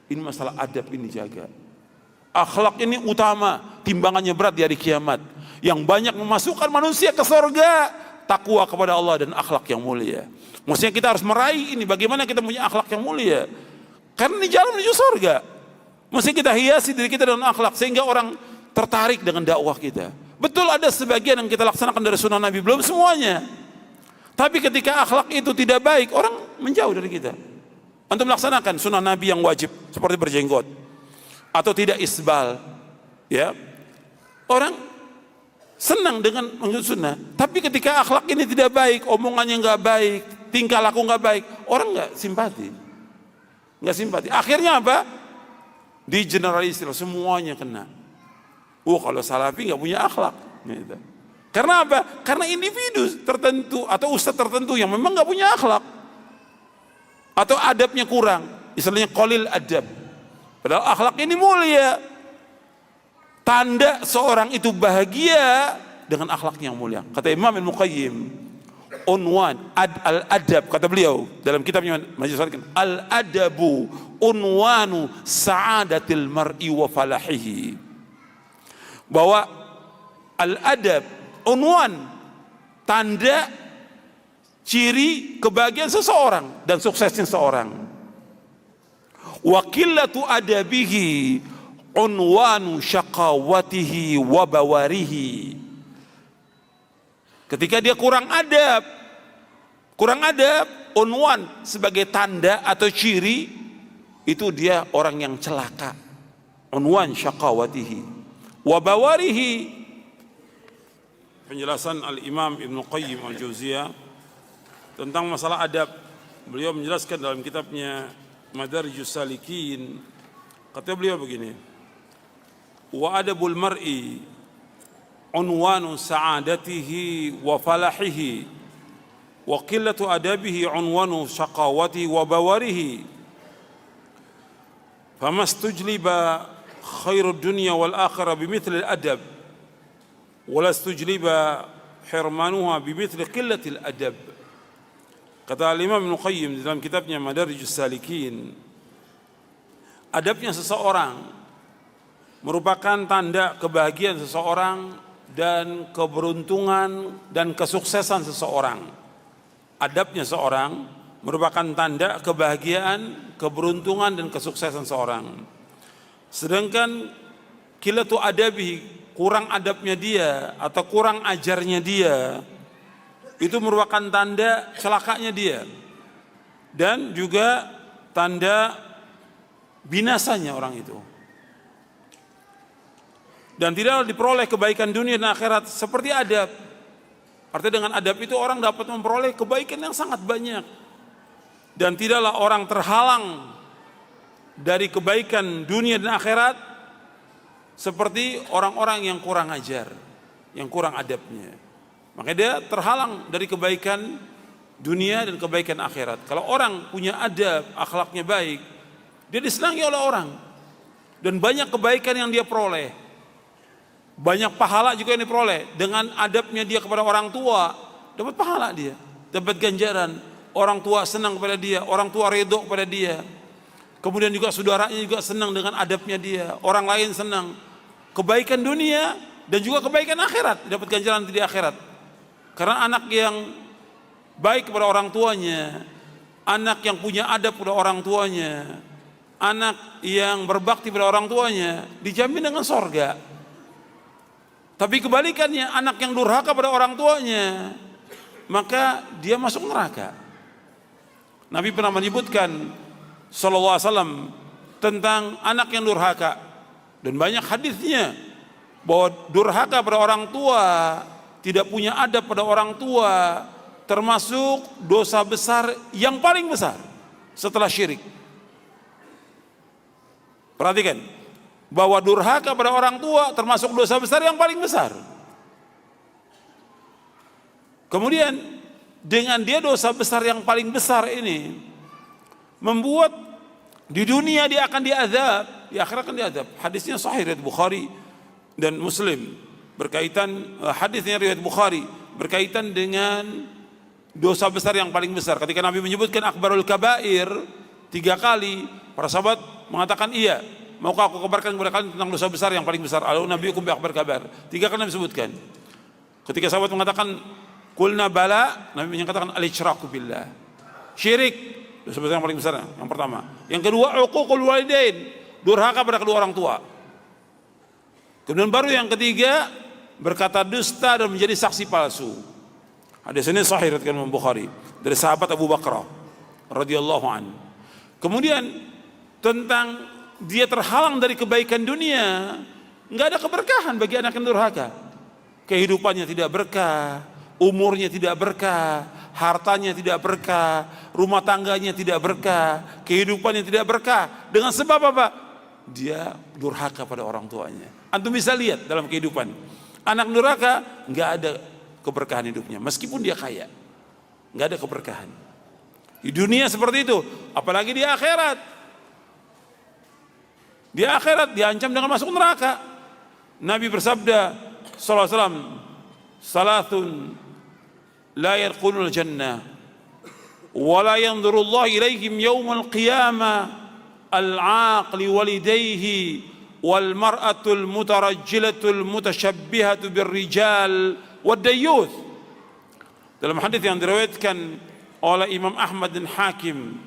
Ini masalah adab, ini jaga. Akhlak ini utama, timbangannya berat di hari kiamat. Yang banyak memasukkan manusia ke surga, takwa kepada Allah dan akhlak yang mulia. Maksudnya kita harus meraih ini, bagaimana kita punya akhlak yang mulia. Karena ini jalan menuju surga. Mesti kita hiasi diri kita dengan akhlak, sehingga orang tertarik dengan dakwah kita. Betul ada sebagian yang kita laksanakan dari sunnah Nabi, belum semuanya. Tapi ketika akhlak itu tidak baik, orang menjauh dari kita. Antum melaksanakan sunnah Nabi yang wajib seperti berjenggot atau tidak isbal, ya, Orang senang dengan mengikuti sunnah, tapi ketika akhlak ini tidak baik, omongannya nggak baik, tingkah laku nggak baik, orang nggak simpati, akhirnya apa? Di generalisir, semuanya kena. Kalau salafi nggak punya akhlak gitu. Karena apa? Karena individu tertentu atau ustadz tertentu yang memang nggak punya akhlak atau adabnya kurang, istilahnya qalil adab, padahal akhlak ini mulia. Tanda seorang itu bahagia dengan akhlaknya yang mulia. Kata Imam Ibnu Qayyim, unwan al-adab, kata beliau dalam kitabnya Majlis Salikin, al-adabu unwanu sa'adatil mar'i wa falahihi. Bahwa al-adab unwan, tanda ciri kebahagiaan seseorang dan suksesnya seseorang. Wa qillatu adabihi unwanu syaqawatihi wa bawarihi. Ketika dia kurang adab, unwan sebagai tanda atau ciri, itu dia orang yang celaka. Unwan syaqawatihi wa bawarihi. Penjelasan Al-Imam Ibnu Qayyim Al-Jauziyah tentang masalah adab, beliau menjelaskan dalam kitabnya Madarijus Salikin. Kata beliau begini, wa adabul mar'i unwanu sa'adatihi wa falahihi wa qillatu adabihi unwanu syaqawatihi wa bawarihi. Famastujliba khairud dunya wal akhirah bimithli al-adab wa lastujliba hirmanuha bimithli qillatil adab. Kata Imam Ibnu Qayyim dalam kitabnya Madarijus Salikin, adabnya seseorang merupakan tanda kebahagiaan seseorang dan keberuntungan dan kesuksesan seseorang. Adabnya seorang merupakan tanda kebahagiaan, keberuntungan dan kesuksesan seseorang. Sedangkan qillatu adabi, kurang adabnya dia atau kurang ajarnya dia, itu merupakan tanda celakanya dia dan juga tanda binasanya orang itu. Dan tidaklah diperoleh kebaikan dunia dan akhirat seperti adab. Artinya dengan adab itu orang dapat memperoleh kebaikan yang sangat banyak. Dan tidaklah orang terhalang dari kebaikan dunia dan akhirat seperti orang-orang yang kurang ajar, yang kurang adabnya. Makanya dia terhalang dari kebaikan dunia dan kebaikan akhirat. Kalau orang punya adab, akhlaknya baik, dia disenangi oleh orang. Dan banyak kebaikan yang dia peroleh. Banyak pahala juga yang diperoleh. Dengan adabnya dia kepada orang tua, dapat pahala dia, dapat ganjaran. Orang tua senang kepada dia, orang tua redho kepada dia. Kemudian juga saudaranya juga senang dengan adabnya dia. Orang lain senang. Kebaikan dunia dan juga kebaikan akhirat, dapat ganjaran di akhirat. Karena anak yang baik kepada orang tuanya, anak yang punya adab kepada orang tuanya, anak yang berbakti pada orang tuanya, dijamin dengan sorga. Tapi kebalikannya, anak yang durhaka pada orang tuanya, maka dia masuk neraka. Nabi pernah menyebutkan sallallahu alaihi wasallam tentang anak yang durhaka, dan banyak hadisnya bahwa durhaka pada orang tua, tidak punya adab pada orang tua, termasuk dosa besar yang paling besar setelah syirik. Perhatikan, bahwa durhaka pada orang tua termasuk dosa besar yang paling besar. Kemudian dengan dia dosa besar yang paling besar ini membuat di dunia dia akan diazab, di akhirat akan diazab. Hadisnya sahih riwayat Bukhari dan Muslim berkaitan, hadisnya riwayat Bukhari berkaitan dengan dosa besar yang paling besar. Ketika Nabi menyebutkan akbarul kabair 3 kali, para sahabat mengatakan iya. Maukah aku kabarkan kepada kalian tentang dosa besar yang paling besar? Al Nabi hukum bi akbar kabar. 3 kali Nabi sebutkan. Ketika sahabat mengatakan kulna bala, Nabi menyatakan al-isyraku billah. Syirik, dosa besar yang paling besar yang pertama. Yang kedua uququl walidain, durhaka pada kedua orang tua. Kemudian baru yang ketiga berkata dusta dan menjadi saksi palsu. Hadis ini sahih riwayat Imam Bukhari dari sahabat Abu Bakar radhiyallahu an. Kemudian tentang dia terhalang dari kebaikan dunia nggak ada keberkahan bagi anak yang durhaka. Kehidupannya tidak berkah, umurnya tidak berkah, hartanya tidak berkah, rumah tangganya tidak berkah, kehidupannya tidak berkah. Dengan sebab apa? Dia durhaka pada orang tuanya. Antum bisa lihat dalam kehidupan, anak durhaka nggak ada keberkahan hidupnya, meskipun dia kaya, nggak ada keberkahan. Di dunia seperti itu, apalagi di akhirat. Di akhirat diancam dengan masuk neraka. Nabi bersabda sallallahu alaihi wasallam, "Salatun la yadkhulul jannah wa la yanzurullahu ilaihim yaumal qiyamah al-aqli walidayhi wal mar'atul mutarajjilatul mutasyabbihatu birrijal wad dayyuth." Dalam hadis yang diriwayatkan oleh Imam Ahmad dan Hakim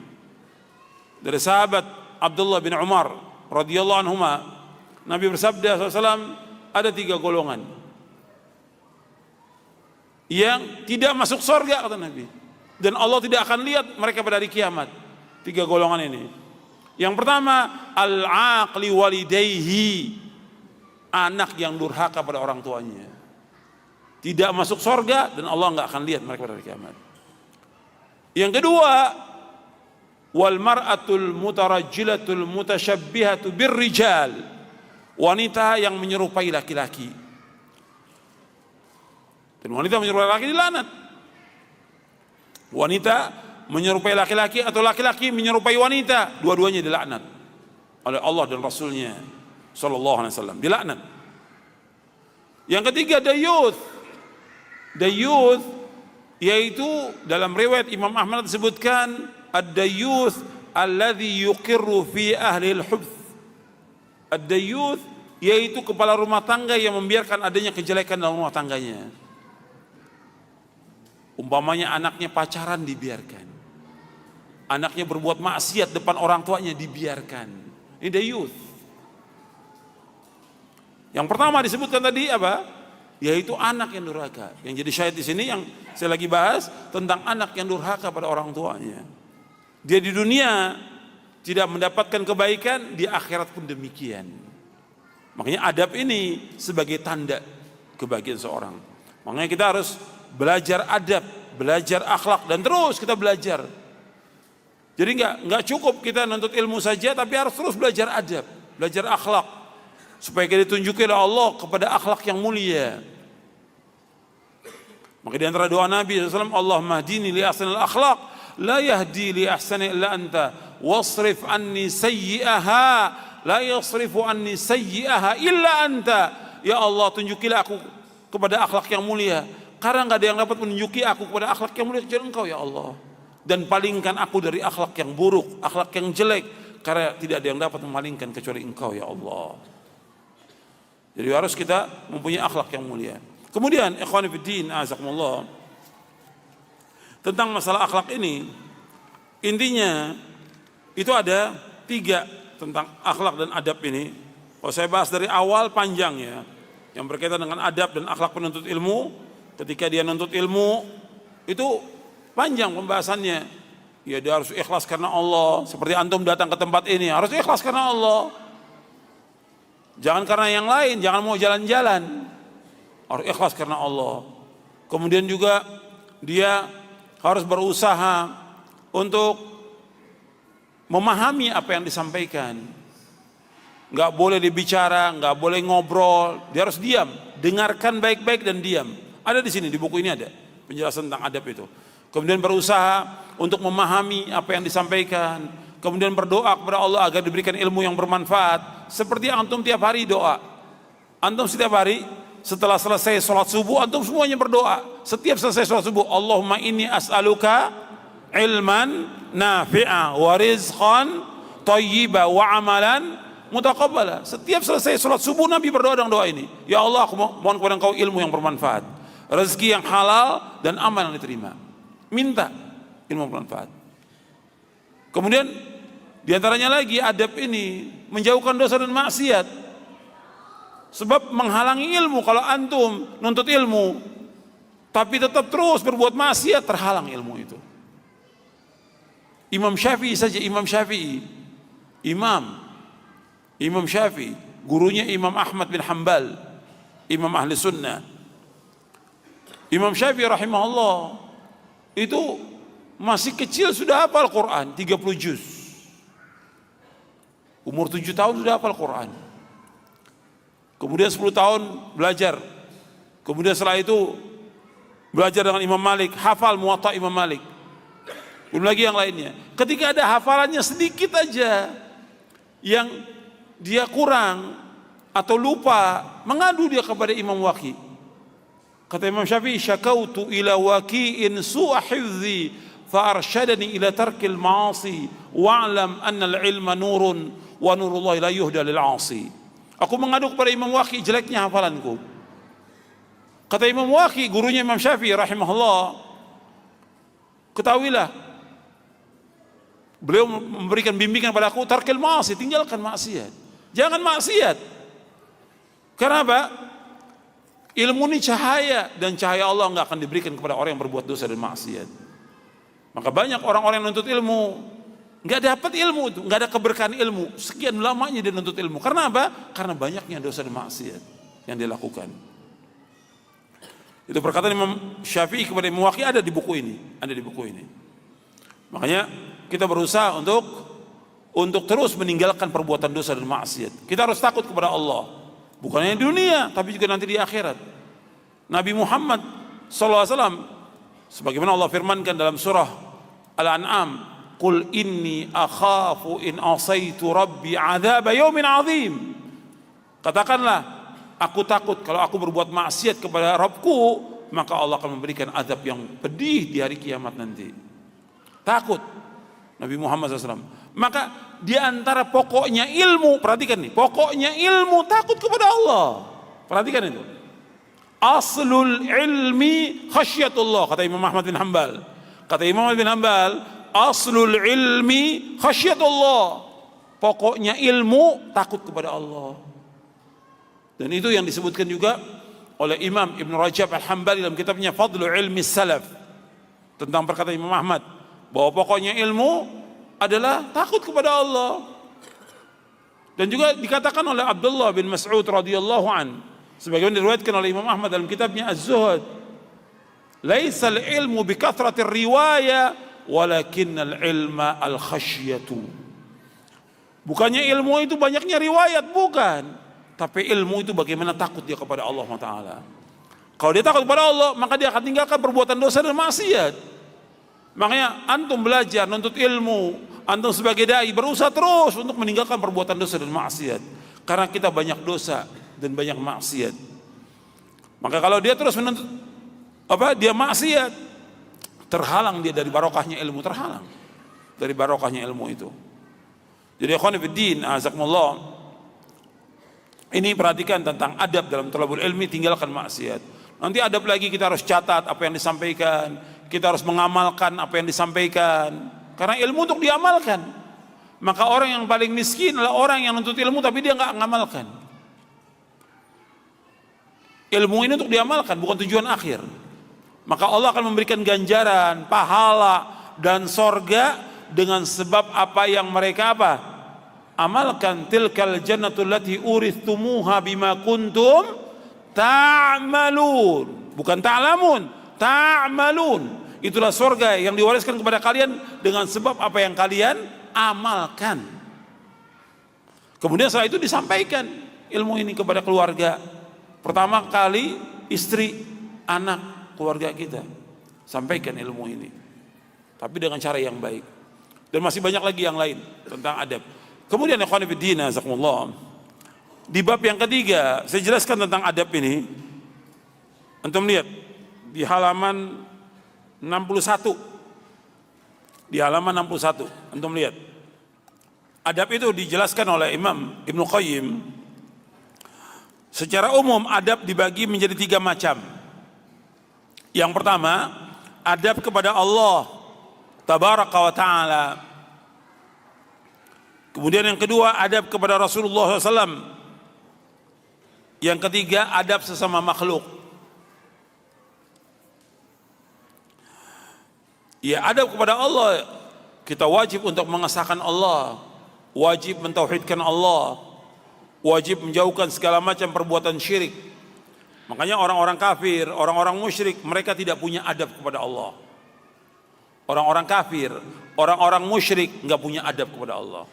dari sahabat Abdullah bin Umar radhiyallahu anhuma, Nabi bersabda SAW, ada 3 golongan yang tidak masuk surga, kata Nabi, dan Allah tidak akan lihat mereka pada hari kiamat. 3 golongan ini. Yang pertama, al-aqli walidayhi, anak yang durhaka pada orang tuanya, tidak masuk surga dan Allah nggak akan lihat mereka pada hari kiamat. Yang kedua, wal mar'atul mutarajjilatul mutasyabbihatu birrijal, wanita yang menyerupai laki-laki. Dan wanita menyerupai laki-laki dilaknat. Wanita menyerupai laki-laki atau laki-laki menyerupai wanita, dua-duanya dilaknat oleh Allah dan Rasulnya sallallahu alaihi wasallam, dilaknat. Yang ketiga, dayyuth. Dayyuth yaitu dalam riwayat Imam Ahmad disebutkan ad-dayyuth alladhi yuqirru fi ahli al-hubth. Ad-dayyuth yaitu kepala rumah tangga yang membiarkan adanya kejelekan dalam rumah tangganya. Umpamanya anaknya pacaran dibiarkan, anaknya berbuat maksiat depan orang tuanya dibiarkan. Ini dayyuth. Yang pertama disebutkan tadi apa? Yaitu anak yang durhaka. Yang jadi syahid di sini yang saya lagi bahas tentang anak yang durhaka pada orang tuanya. Dia di dunia tidak mendapatkan kebaikan, di akhirat pun demikian. Makanya adab ini sebagai tanda kebahagiaan seorang. Makanya kita harus belajar adab, belajar akhlak, dan terus kita belajar. Jadi nggak cukup kita nuntut ilmu saja, tapi harus terus belajar adab, belajar akhlak, supaya kita ditunjuki oleh Allah kepada akhlak yang mulia. Maka di antara doa Nabi SAW, Allahumma hdini li ahsanil akhlaq, la yahdi li ahsani illa anta, wasrif anni sayyi'aha, la yasrifu anni sayyi'aha illa anta. Ya Allah, tunjukilah aku kepada akhlak yang mulia, karena enggak ada yang dapat menunjuki aku kepada akhlak yang mulia kecuali Engkau ya Allah. Dan palingkan aku dari akhlak yang buruk, akhlak yang jelek, karena tidak ada yang dapat memalingkan kecuali Engkau ya Allah. Jadi harus kita mempunyai akhlak yang mulia. Kemudian ikhwani fiddin azakumullah, tentang masalah akhlak ini, intinya itu ada 3 tentang akhlak dan adab ini. Kalau saya bahas dari awal panjang ya, yang berkaitan dengan adab dan akhlak penuntut ilmu. Ketika dia nuntut ilmu itu panjang pembahasannya. Ya, dia harus ikhlas karena Allah. Seperti antum datang ke tempat ini harus ikhlas karena Allah, jangan karena yang lain, jangan mau jalan-jalan, harus ikhlas karena Allah. Kemudian juga dia harus berusaha untuk memahami apa yang disampaikan. Nggak boleh dibicara, nggak boleh ngobrol, dia harus diam, dengarkan baik-baik dan diam. Ada di sini, di buku ini ada penjelasan tentang adab itu. Kemudian berusaha untuk memahami apa yang disampaikan. Kemudian berdoa kepada Allah agar diberikan ilmu yang bermanfaat. Seperti antum tiap hari doa. Antum setiap hari setelah selesai sholat subuh, antum semuanya berdoa. Setiap selesai sholat subuh, Allahumma inni as'aluka ilman nafi'a wa rizqan thayyiba wa amalan mutaqabbala. Setiap selesai sholat subuh Nabi berdoa dengan doa ini. Ya Allah, aku mohon kepada Engkau ilmu yang bermanfaat, rezeki yang halal, dan amal yang diterima. Minta ilmu yang bermanfaat. Kemudian diantaranya lagi adab ini menjauhkan dosa dan maksiat. Sebab menghalangi ilmu, kalau antum nuntut ilmu tapi tetap terus berbuat maksiat, terhalang ilmu itu. Imam Syafi'i saja, Imam Syafi'i gurunya Imam Ahmad bin Hanbal, Imam Ahli Sunnah. Imam Syafi'i rahimahullah itu masih kecil sudah hafal Quran 30 juz. Umur 7 tahun sudah hafal Quran. Kemudian 10 tahun belajar. Kemudian setelah itu belajar dengan Imam Malik, hafal Muwatta Imam Malik. Belum lagi yang lainnya. Ketika ada hafalannya sedikit aja yang dia kurang atau lupa, mengadu dia kepada Imam Waqi. Kata Imam Syafi'i, syakautu ila waqi'in su'a hifzi fa arsyadani ila tarkil ma'asi wa'lam anna al-ilma nurun wa nurullahi la yuhda lil 'asi. Aku mengadu kepada Imam Waqi jeleknya hafalanku. Kata Imam Waqi, gurunya Imam Syafi'i rahimahullah, ketahuilah, beliau memberikan bimbingan pada aku, tarkil ma'asi, tinggalkan maksiat. Jangan maksiat. Karena apa? Ilmu ini cahaya, dan cahaya Allah enggak akan diberikan kepada orang yang berbuat dosa dan maksiat. Maka banyak orang-orang yang menuntut ilmu enggak dapat ilmu itu, enggak ada keberkahan ilmu. Sekian lamanya dia menuntut ilmu. Karena apa? Karena banyaknya dosa dan maksiat yang dia lakukan. Itu perkataan Imam Syafi'i kepada Imam Waqi ada di buku ini, ada di buku ini. Makanya kita berusaha untuk terus meninggalkan perbuatan dosa dan maksiat. Kita harus takut kepada Allah, bukan hanya di dunia, tapi juga nanti di akhirat. Nabi Muhammad SAW, sebagaimana Allah firmankan dalam surah Al-An'am, Qul inni akhafu in asaitu rabbi adzab yaumin azim. Katakanlah, aku takut kalau aku berbuat maksiat kepada Rabbku, maka Allah akan memberikan azab yang pedih di hari kiamat nanti. Takut Nabi Muhammad SAW. Maka di antara pokoknya ilmu, perhatikan nih, pokoknya ilmu takut kepada Allah. Perhatikan itu. Aslul ilmi khasyatullah, kata Imam Ahmad bin Hanbal. Kata Imam Ahmad bin Hanbal, aslul ilmi khasyatullah. Pokoknya ilmu takut kepada Allah. Dan itu yang disebutkan juga oleh Imam Ibn Rajab Al-Hambali dalam kitabnya Fadlu Ilmi Salaf, tentang perkataan Imam Ahmad, bahwa pokoknya ilmu adalah takut kepada Allah. Dan juga dikatakan oleh Abdullah bin Mas'ud radhiyallahu an, sebagaimana diriwayatkan oleh Imam Ahmad dalam kitabnya Az-Zuhd, laisal ilmu bi kathratir riwaya walakinnal ilma al khasyatu. Bukannya ilmu itu banyaknya riwayat, bukan, tapi ilmu itu bagaimana takut dia kepada Allah Taala. Kalau dia takut kepada Allah, maka dia akan tinggalkan perbuatan dosa dan maksiat. Makanya antum belajar, nuntut ilmu, antum sebagai dai berusaha terus untuk meninggalkan perbuatan dosa dan maksiat. Karena kita banyak dosa dan banyak maksiat. Maka kalau dia terus menuntut dia maksiat, terhalang dia dari barokahnya ilmu, terhalang dari barokahnya ilmu itu. Jadi ikhwan fillah, azakumullah, ini perhatikan tentang adab dalam thalabul ilmi, tinggalkan maksiat. Nanti adab lagi, kita harus catat apa yang disampaikan, kita harus mengamalkan apa yang disampaikan, karena ilmu untuk diamalkan. Maka orang yang paling miskin adalah orang yang nuntut ilmu tapi dia nggak mengamalkan. Ilmu ini untuk diamalkan, bukan tujuan akhir. Maka Allah akan memberikan ganjaran, pahala dan sorga dengan sebab apa yang mereka amalkan. Tilkal jannatul lati urithumuha bima kuntum ta'malun, bukan ta'lamun, ta'malun. Itulah surga yang diwariskan kepada kalian dengan sebab apa yang kalian amalkan. Kemudian setelah itu disampaikan ilmu ini kepada keluarga. Pertama kali istri, anak, keluarga kita. Sampaikan ilmu ini, tapi dengan cara yang baik. Dan masih banyak lagi yang lain tentang adab. Kemudian ikhwan fillah, jazakumullah, di bab yang ketiga saya jelaskan tentang adab ini. Antum lihat di halaman 61. Di halaman 61 antum lihat. Adab itu dijelaskan oleh Imam Ibnu Qayyim. Secara umum adab dibagi menjadi 3 macam. Yang pertama, adab kepada Allah tabaraka wa ta'ala. Kemudian yang kedua, adab kepada Rasulullah SAW. Yang ketiga, adab sesama makhluk. Ya, adab kepada Allah, kita wajib untuk mengesahkan Allah, wajib mentauhidkan Allah, wajib menjauhkan segala macam perbuatan syirik. Makanya orang-orang kafir, orang-orang musyrik, mereka tidak punya adab kepada Allah. Orang-orang kafir, orang-orang musyrik nggak punya adab kepada Allah.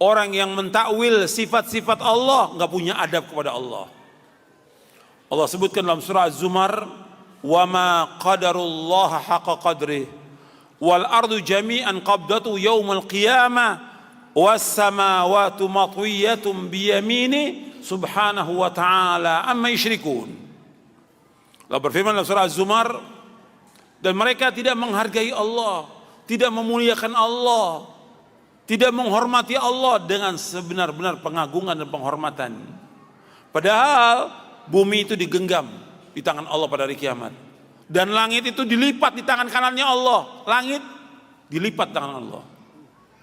Orang yang mentakwil sifat-sifat Allah nggak punya adab kepada Allah. Allah sebutkan dalam surah Az-Zumar, "Wa ma qadarullah haqqa qadrih, wal ardu jami'an qabdatu yaumal qiyamah, was samawati matwiyatun bi yamini subhanahu wa ta'ala amma yusyrikun." Allah berfirman dalam surah Az-Zumar, dan mereka tidak menghargai Allah, tidak memuliakan Allah, tidak menghormati Allah dengan sebenar-benar pengagungan dan penghormatan. Padahal bumi itu digenggam di tangan Allah pada hari kiamat, dan langit itu dilipat di tangan kanannya Allah. Langit dilipat tangan Allah.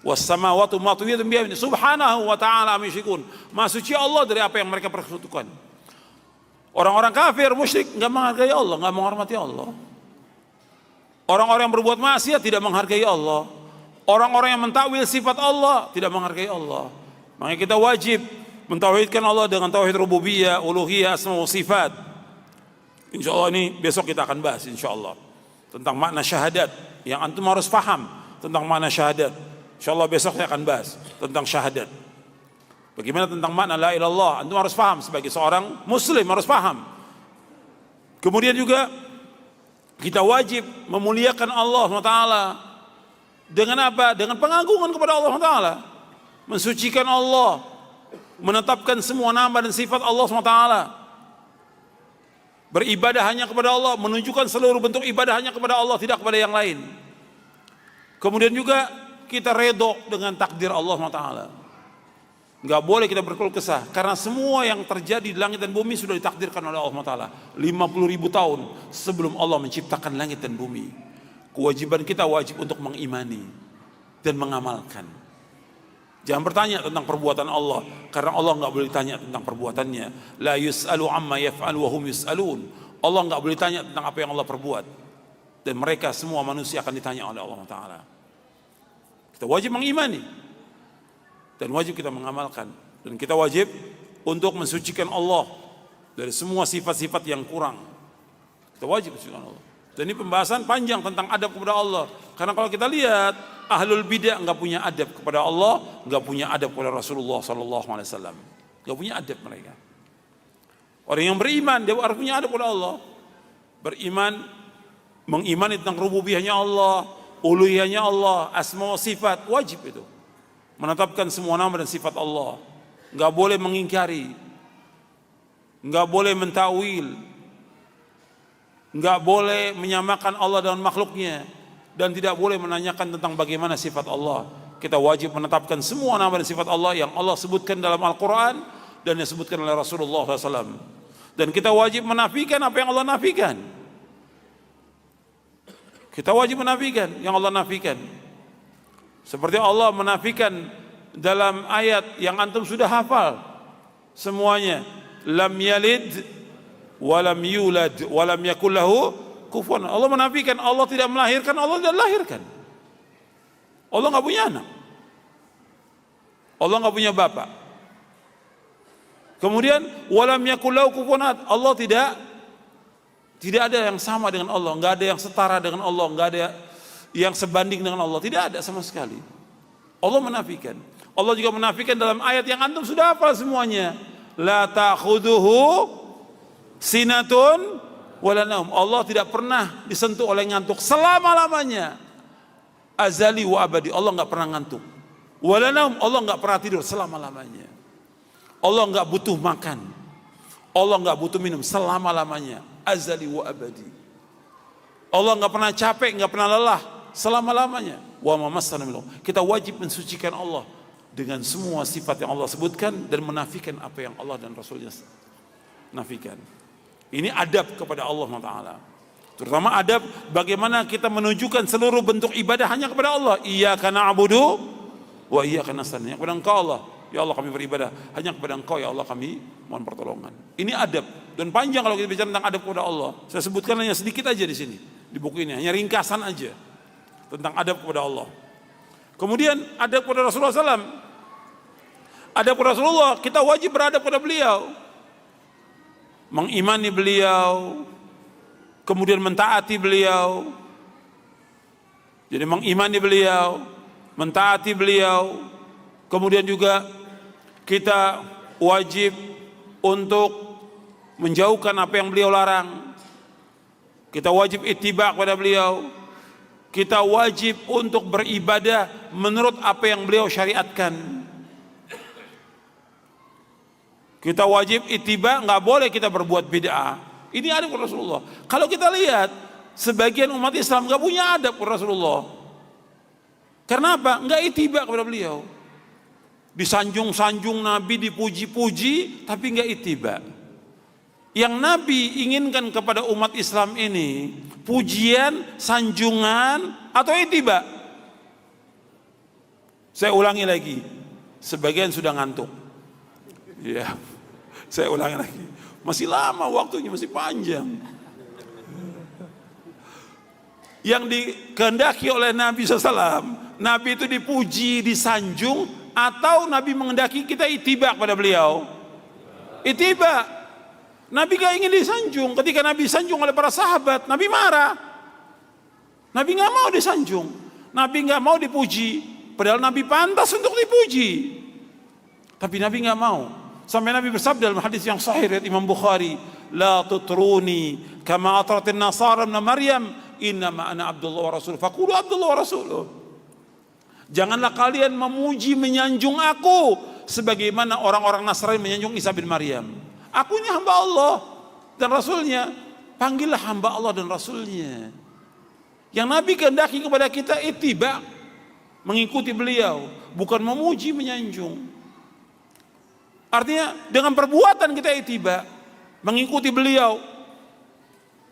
Was samawati matwiyatun bi yaminihi subhanahu wa ta'ala amma yusyrikun. Maha suci Allah dari apa yang mereka persekutukan. Orang-orang kafir musyrik enggak menghargai Allah, enggak menghormati Allah. Orang-orang yang berbuat maksiat tidak menghargai Allah. Orang-orang yang mentakwil sifat Allah tidak menghargai Allah. Makanya kita wajib mentauhidkan Allah dengan tauhid rububiyah, uluhiyah, asma wa sifat. Insyaallah ini besok kita akan bahas insyaallah tentang makna syahadat yang antum harus paham tentang makna syahadat. Insyaallah besok saya akan bahas tentang syahadat. Bagaimana tentang makna la ilaha illallah, antum harus paham sebagai seorang muslim, harus paham. Kemudian juga kita wajib memuliakan Allah SWT dengan apa? Dengan pengagungan kepada Allah SWT, mensucikan Allah, menetapkan semua nama dan sifat Allah SWT, beribadah hanya kepada Allah, menunjukkan seluruh bentuk ibadah hanya kepada Allah, tidak kepada yang lain. Kemudian juga kita redho dengan takdir Allah SWT. Enggak boleh kita berkeluh kesah, karena semua yang terjadi di langit dan bumi sudah ditakdirkan oleh Allah SWT 50.000 tahun sebelum Allah menciptakan langit dan bumi. Kewajiban kita wajib untuk mengimani dan mengamalkan. Jangan bertanya tentang perbuatan Allah, karena Allah enggak boleh ditanya tentang perbuatannya. La yus'alu amma yaf'alu wa hum yus'alun. Allah enggak boleh ditanya tentang apa yang Allah perbuat, dan mereka semua manusia akan ditanya oleh Allah Taala. Kita wajib mengimani dan wajib kita mengamalkan, dan kita wajib untuk mensucikan Allah dari semua sifat-sifat yang kurang. Kita wajib mensucikan Allah. Dan ini pembahasan panjang tentang adab kepada Allah. Karena kalau kita lihat ahlul bidah enggak punya adab kepada Allah, enggak punya adab kepada Rasulullah sallallahu alaihi wasallam. Enggak punya adab mereka. Orang yang beriman dia harus punya adab kepada Allah. Beriman, mengimani tentang rububiyahnya Allah, uluhiyahnya Allah, asma wa sifat, wajib itu. Menetapkan semua nama dan sifat Allah. Enggak boleh mengingkari, enggak boleh mentakwil, enggak boleh menyamakan Allah dengan makhluknya, dan tidak boleh menanyakan tentang bagaimana sifat Allah. Kita wajib menetapkan semua nama dan sifat Allah yang Allah sebutkan dalam Al-Quran dan yang disebutkan oleh Rasulullah SAW. Dan kita wajib menafikan apa yang Allah nafikan. Kita wajib menafikan yang Allah nafikan. Seperti Allah menafikan dalam ayat yang antum sudah hafal semuanya, lam yalid walam yulad walam yakul lahu kufuwan. Allah menafikan Allah tidak melahirkan, Allah tidak lahirkan. Allah enggak punya anak, Allah enggak punya bapak. Kemudian walam yakul lahu kufuwan, Allah tidak ada yang sama dengan Allah, enggak ada yang setara dengan Allah, enggak ada yang sebanding dengan Allah, tidak ada sama sekali. Allah menafikan. Allah juga menafikan dalam ayat yang antum sudah hafal semuanya, la ta'khuduhu sinatun wala naum. Allah tidak pernah disentuh oleh ngantuk selama-lamanya. Azali wa abadi. Allah enggak pernah ngantuk. Wala naum. Allah enggak pernah tidur selama-lamanya. Allah enggak butuh makan, Allah enggak butuh minum selama-lamanya. Azali wa abadi. Allah enggak pernah capek, enggak pernah lelah selama-lamanya. Wa ma massana min lughub. Kita wajib mensucikan Allah dengan semua sifat yang Allah sebutkan dan menafikan apa yang Allah dan Rasulnya nafikan. Ini adab kepada Allah Taala. Terutama adab bagaimana kita menunjukkan seluruh bentuk ibadah hanya kepada Allah. Iyyaka na'budu wa iyyaka nasta'in. Kepada Engkau Allah, ya Allah kami beribadah, hanya kepada Engkau ya Allah kami mohon pertolongan. Ini adab, dan panjang kalau kita bicara tentang adab kepada Allah. Saya sebutkan hanya sedikit aja di sini di buku ini, hanya ringkasan aja tentang adab kepada Allah. Kemudian adab kepada Rasulullah SAW. Adapun Rasulullah, kita wajib beradab pada beliau, mengimani beliau, kemudian mentaati beliau. Jadi mengimani beliau, mentaati beliau, kemudian juga kita wajib untuk menjauhkan apa yang beliau larang. Kita wajib ittiba kepada beliau. Kita wajib untuk beribadah menurut apa yang beliau syariatkan. Kita wajib ittiba, nggak boleh kita berbuat bid'ah. Ini adab Rasulullah. Kalau kita lihat, sebagian umat Islam nggak punya adab Rasulullah. Karena apa? Nggak ittiba kepada beliau. Disanjung-sanjung Nabi, dipuji-puji, tapi nggak ittiba. Yang Nabi inginkan kepada umat Islam ini pujian, sanjungan, atau ittiba. Saya ulangi lagi, sebagian sudah ngantuk. Ya, saya ulangi lagi. Masih lama waktunya, masih panjang. Yang dikehendaki oleh Nabi SAW, Nabi itu dipuji, disanjung, atau Nabi mengendaki kita ittiba kepada beliau? Ittiba. Nabi gak ingin disanjung. Ketika Nabi disanjung oleh para sahabat, Nabi marah. Nabi gak mau disanjung, Nabi gak mau dipuji, padahal Nabi pantas untuk dipuji. Tapi Nabi gak mau. Sampai Nabi bersabda dalam hadis yang sahih riwayat Imam Bukhari, la tutruni kama atratin nasara ibn Maryam, innama ana Abdullah wa Rasul, faqulu Abdullah wa Rasuluh. Janganlah kalian memuji, menyanjung aku sebagaimana orang-orang Nasrani menyanjung Isa bin Maryam. Aku ini hamba Allah dan Rasulnya. Panggillah hamba Allah dan Rasulnya. Yang Nabi kehendaki kepada kita ittiba, mengikuti beliau, bukan memuji, menyanjung. Artinya dengan perbuatan kita ittiba, mengikuti beliau,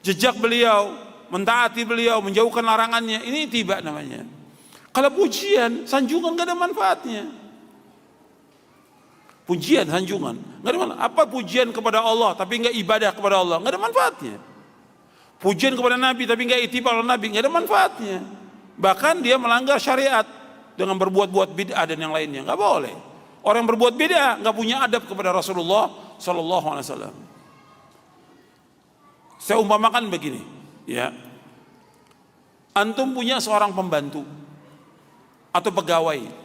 jejak beliau, mentaati beliau, menjauhkan larangannya. Ini ittiba namanya. Kalau pujian, sanjungan gak ada manfaatnya. Pujian, sanjungan gak ada manfaat. Apa pujian kepada Allah tapi gak ibadah kepada Allah, gak ada manfaatnya. Pujian kepada Nabi tapi gak ittiba kepada Nabi, gak ada manfaatnya. Bahkan dia melanggar syariat dengan berbuat-buat bid'ah dan yang lainnya. Gak boleh. Orang yang berbuat bid'ah gak punya adab kepada Rasulullah Sallallahu Alaihi Wasallam. Saya umpamakan begini, ya. Antum punya seorang pembantu atau pegawai.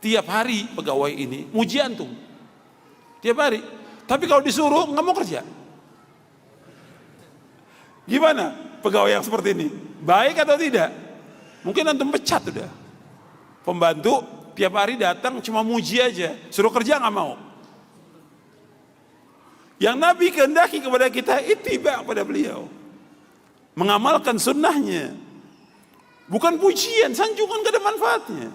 Tiap hari pegawai ini muji antum, tiap hari. Tapi kalau disuruh nggak mau kerja. Gimana pegawai yang seperti ini? Baik atau tidak? Mungkin antum pecat udah. Pembantu tiap hari datang cuma muji aja, suruh kerja nggak mau. Yang Nabi kehendaki kepada kita ittiba kepada beliau, mengamalkan sunnahnya, bukan pujian, sanjungan gak ada manfaatnya.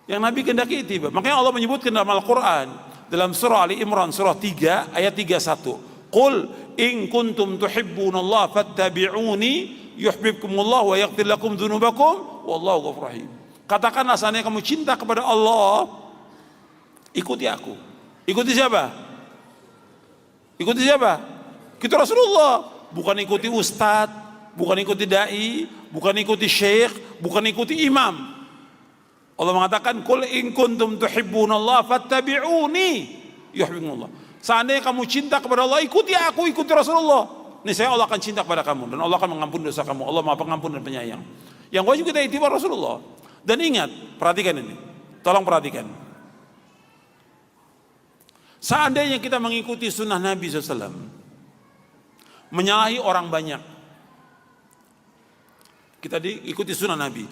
Yang Nabi kehendaki ittiba. Makanya Allah menyebutkan dalam Al-Quran, dalam surah Ali Imran surah 3 ayat 31, Qul in kuntum tuhibbunallaha fattabi'uni yuhibbukumullah wa yaghfir lakum dzunubakum wallahu ghafurur rahim. Katakanlah, seandainya kamu cinta kepada Allah, ikuti aku. Ikuti siapa? Ikuti siapa? Ikuti Rasulullah. Bukan ikuti ustadz, bukan ikuti dai, bukan ikuti syekh, bukan ikuti imam. Allah mengatakan, Qul in kuntum tuhibbunallaha fattabi'uni yuhibbukumullah. Seandainya kamu cinta kepada Allah, ikuti aku, ikuti Rasulullah. Niscaya Allah akan cinta kepada kamu dan Allah akan mengampuni dosa kamu. Allah Maha Pengampun dan Penyayang. Yang wajib kita ittiba Rasulullah. Dan ingat, perhatikan ini. Tolong perhatikan. Seandainya kita mengikuti sunnah Nabi SAW, menyalahi orang banyak, kita diikuti sunnah Nabi.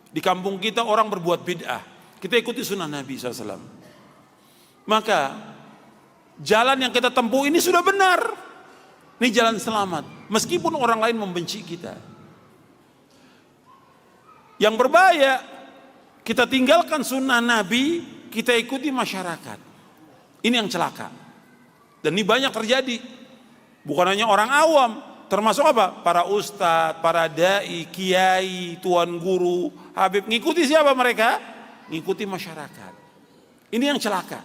Di kampung kita orang berbuat bid'ah, kita ikuti sunnah Nabi SAW. Maka jalan yang kita tempuh ini sudah benar. Ini jalan selamat, meskipun orang lain membenci kita. Yang berbahaya, kita tinggalkan sunnah Nabi, kita ikuti masyarakat. Ini yang celaka. Dan ini banyak terjadi. Bukan hanya orang awam, termasuk apa? Para ustadz, para dai, kiai, tuan guru, habib. Ngikuti siapa mereka? Ngikuti masyarakat. Ini yang celaka.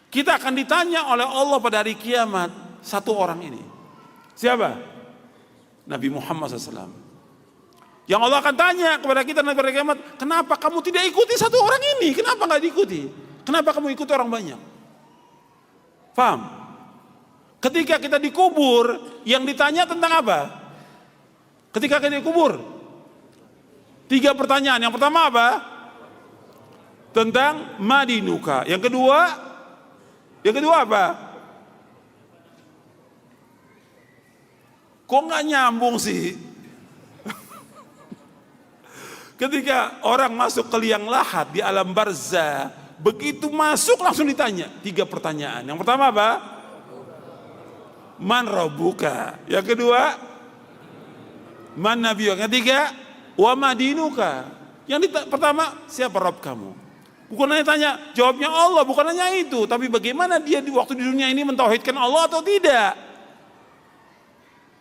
Kita akan ditanya oleh Allah pada hari kiamat, satu orang ini. Siapa? Nabi Muhammad SAW. Yang Allah akan tanya kepada kita nanti pada kiamat, kenapa kamu tidak ikuti satu orang ini? Kenapa nggak diikuti? Kenapa kamu ikuti orang banyak? Paham? Ketika kita dikubur, yang ditanya tentang apa? Ketika kita dikubur, 3 pertanyaan. Yang pertama apa? Tentang madinuka. Yang kedua apa? Kok nggak nyambung sih? Ketika orang masuk ke liang lahat di alam barzah, begitu masuk langsung ditanya 3 pertanyaan. Yang pertama apa? Man rabbuka. Yang kedua, man nabiyuka. Yang ketiga, wa madinuka. Yang pertama, siapa Rabb kamu? Bukan hanya tanya, jawabnya Allah, bukan hanya itu, tapi bagaimana dia di waktu di dunia ini mentauhidkan Allah atau tidak.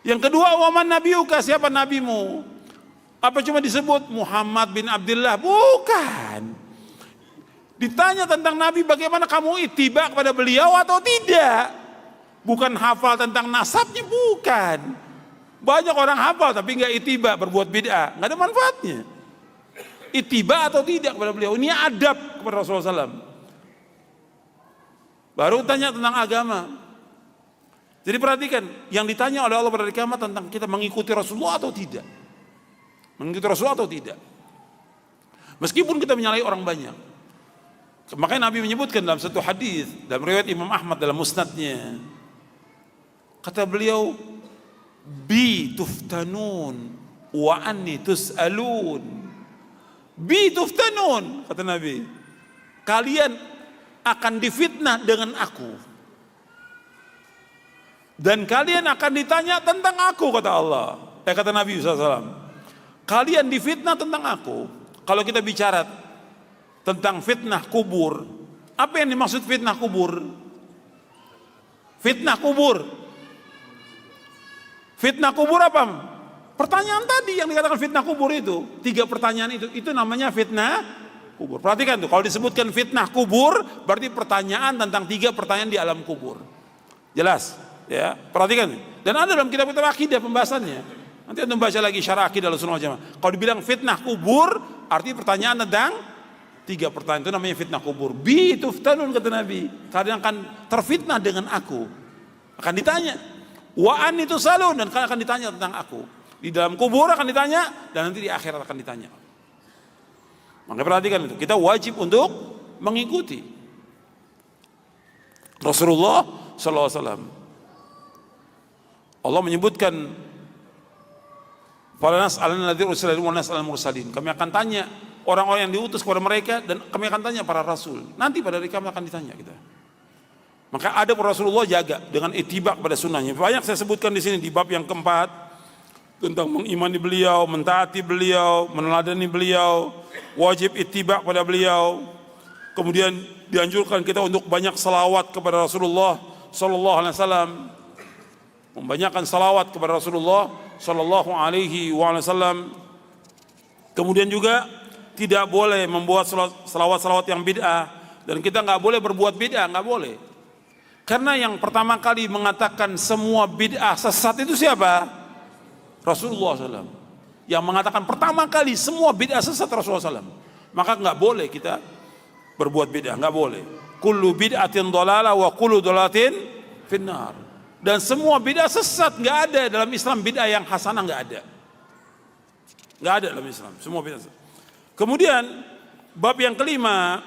Yang kedua, wa man nabiyuka, siapa nabimu? Apa cuma disebut Muhammad bin Abdullah? Bukan. Ditanya tentang Nabi, bagaimana kamu ittiba kepada beliau atau tidak? Bukan hafal tentang nasabnya, bukan. Banyak orang hafal tapi nggak ittiba, berbuat bid'ah, nggak ada manfaatnya. Ittiba atau tidak kepada beliau, ini adab kepada Rasulullah SAW. Baru tanya tentang agama. Jadi perhatikan, yang ditanya oleh Allah pada hari kiamat tentang kita mengikuti Rasulullah atau tidak. Mengikuti Rasulullah atau tidak. Meskipun kita menyalahi orang banyak. Makanya Nabi menyebutkan dalam satu hadis, dalam riwayat Imam Ahmad dalam musnadnya, kata beliau, bi tuftanun wa anni tus'alun. Bi tuftanun, kata Nabi, kalian akan difitnah dengan aku, dan kalian akan ditanya tentang aku, kata Allah. Kata Nabi SAW, kalian difitnah tentang aku. Kalau kita bicara tentang fitnah kubur, apa yang dimaksud fitnah kubur? Fitnah kubur. Fitnah kubur apa? Pertanyaan tadi yang dikatakan fitnah kubur itu, 3 pertanyaan itu namanya fitnah kubur. Perhatikan tuh, kalau disebutkan fitnah kubur, berarti pertanyaan tentang 3 pertanyaan di alam kubur. Jelas? Ya, perhatikan. Dan ada dalam kitab-kitab akidah pembahasannya. Nanti anda baca lagi syarah akidah Ahlussunnah wal Jamaah. Kalau dibilang fitnah kubur, arti pertanyaan tentang 3 pertanyaan, itu namanya fitnah kubur. Bi tuftanun, kata Nabi, kalian akan terfitnah dengan aku. Akan ditanya. Wa an itu salun, dan kalian akan ditanya tentang aku. Di dalam kubur akan ditanya, dan nanti di akhirat akan ditanya. Maka perhatikan itu, kita wajib untuk mengikuti Rasulullah SAW. Allah menyebutkan, falanas alladzi ursila wa nas al mursalin. Kami akan tanya orang-orang yang diutus kepada mereka, dan kami akan tanya para rasul. Nanti pada hari kiamat akan ditanya kita. Maka ada Rasulullah jaga dengan ittiba pada sunnahnya. Banyak saya sebutkan di sini di bab yang keempat tentang mengimani beliau, mentaati beliau, meneladani beliau, wajib ittiba pada beliau. Kemudian dianjurkan kita untuk banyak salawat kepada Rasulullah sallallahu alaihi wasallam. Membanyakkan salawat kepada Rasulullah sallallahu alaihi wasallam. Kemudian juga tidak boleh membuat salawat-salawat yang bid'ah, dan kita nggak boleh berbuat bid'ah, nggak boleh. Karena yang pertama kali mengatakan semua bid'ah sesat itu siapa? Rasulullah SAW. Yang mengatakan pertama kali semua bid'ah sesat Rasulullah SAW. Maka nggak boleh kita berbuat bid'ah, nggak boleh. Kullu bid'atin dhalalah wa kullu dhalalatin finnar. Dan semua bid'ah sesat, nggak ada dalam Islam bid'ah yang hasanah, nggak ada. Nggak ada dalam Islam, semua bid'ah sesat. Kemudian bab yang kelima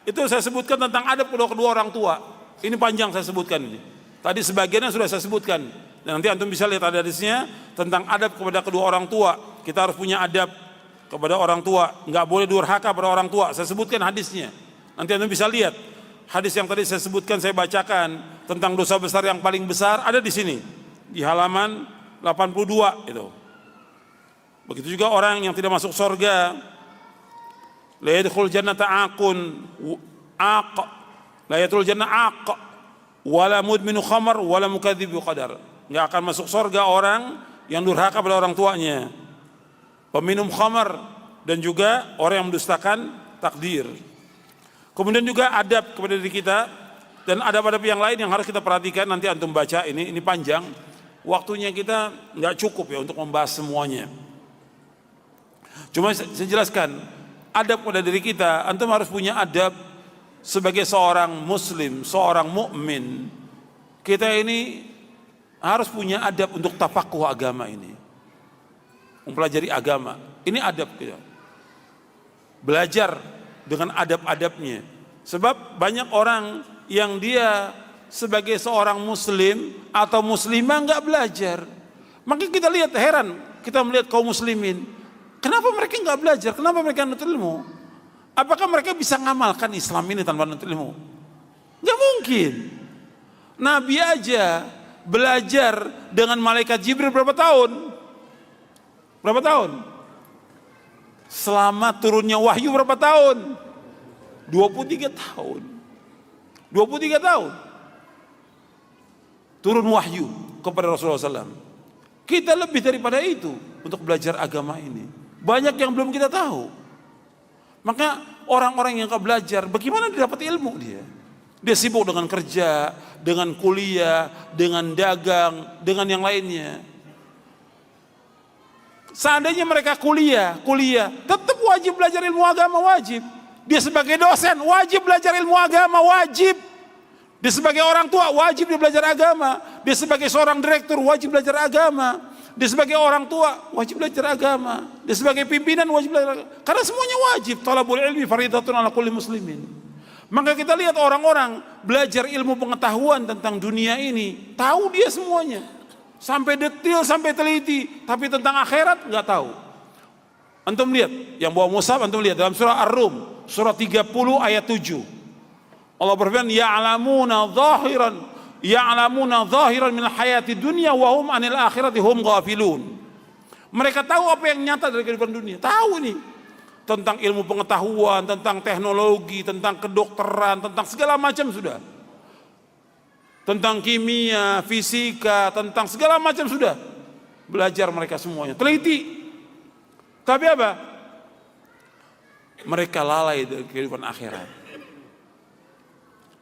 itu saya sebutkan tentang adab kedua orang tua. Ini panjang saya sebutkan ini. Tadi sebagiannya sudah saya sebutkan. Dan nanti antum bisa lihat hadisnya tentang adab kepada kedua orang tua. Kita harus punya adab kepada orang tua, nggak boleh durhaka pada orang tua. Saya sebutkan hadisnya. Nanti antum bisa lihat hadis yang tadi saya sebutkan, saya bacakan tentang dosa besar yang paling besar ada di sini di halaman 82 itu. Begitu juga orang yang tidak masuk surga, la yadkhul jannata aqun la yadkhul jannah aq wala mudminu khamar wala mukadzibu qadar. Enggak akan masuk surga orang yang durhaka pada orang tuanya, peminum khamar, dan juga orang yang mendustakan takdir. Kemudian juga adab kepada diri kita, dan adab-adab yang lain yang harus kita perhatikan. Nanti antum baca ini panjang, waktunya kita nggak cukup ya untuk membahas semuanya. Cuma saya jelaskan, adab pada diri kita, antum harus punya adab sebagai seorang muslim, seorang mukmin. Kita ini harus punya adab untuk tafakuh agama ini, mempelajari agama. Ini adab kita. Belajar dengan adab-adabnya. Sebab banyak orang yang dia sebagai seorang muslim atau muslimah nggak belajar. Maka kita lihat heran, kita melihat kaum muslimin, kenapa mereka nggak belajar? Kenapa mereka nuntut ilmu? Apakah mereka bisa ngamalkan Islam ini tanpa nuntut ilmu? Nggak mungkin. Nabi aja belajar dengan malaikat Jibril berapa tahun? Berapa tahun? Selama turunnya wahyu berapa tahun? 23 tahun. 23 tahun. Turun wahyu kepada Rasulullah SAW. Kita lebih daripada itu untuk belajar agama ini. Banyak yang belum kita tahu. Maka orang-orang yang gak belajar, bagaimana dia dapat ilmu dia? Dia sibuk dengan kerja, dengan kuliah, dengan dagang, dengan yang lainnya. Seandainya mereka kuliah, tetap wajib belajar ilmu agama, wajib. Dia sebagai dosen wajib belajar ilmu agama, wajib. Dia sebagai orang tua wajib dia belajar agama. Dia sebagai seorang direktur wajib belajar agama. Dia sebagai orang tua wajib belajar agama. Dia sebagai pimpinan wajib belajar agama. Karena semuanya wajib. Talabul ilmi fardhatun ala kulli muslimin. Maka kita lihat orang-orang belajar ilmu pengetahuan tentang dunia ini, tahu dia semuanya, sampai detail, sampai teliti, tapi tentang akhirat nggak tahu. Antum lihat, yang bawa mushaf antum lihat dalam surah Ar-Rum, surah 30 ayat 7. Allah berfirman, ya'lamuna zahiran min hayati dunya wa hum 'anil akhirati hum ghafilun. Mereka tahu apa yang nyata dari kehidupan dunia, tahu ini. Tentang ilmu pengetahuan, tentang teknologi, tentang kedokteran, tentang segala macam sudah. Tentang kimia, fisika, tentang segala macam sudah. Belajar mereka semuanya, teliti. Tapi apa? Mereka lalai dari kehidupan akhirat.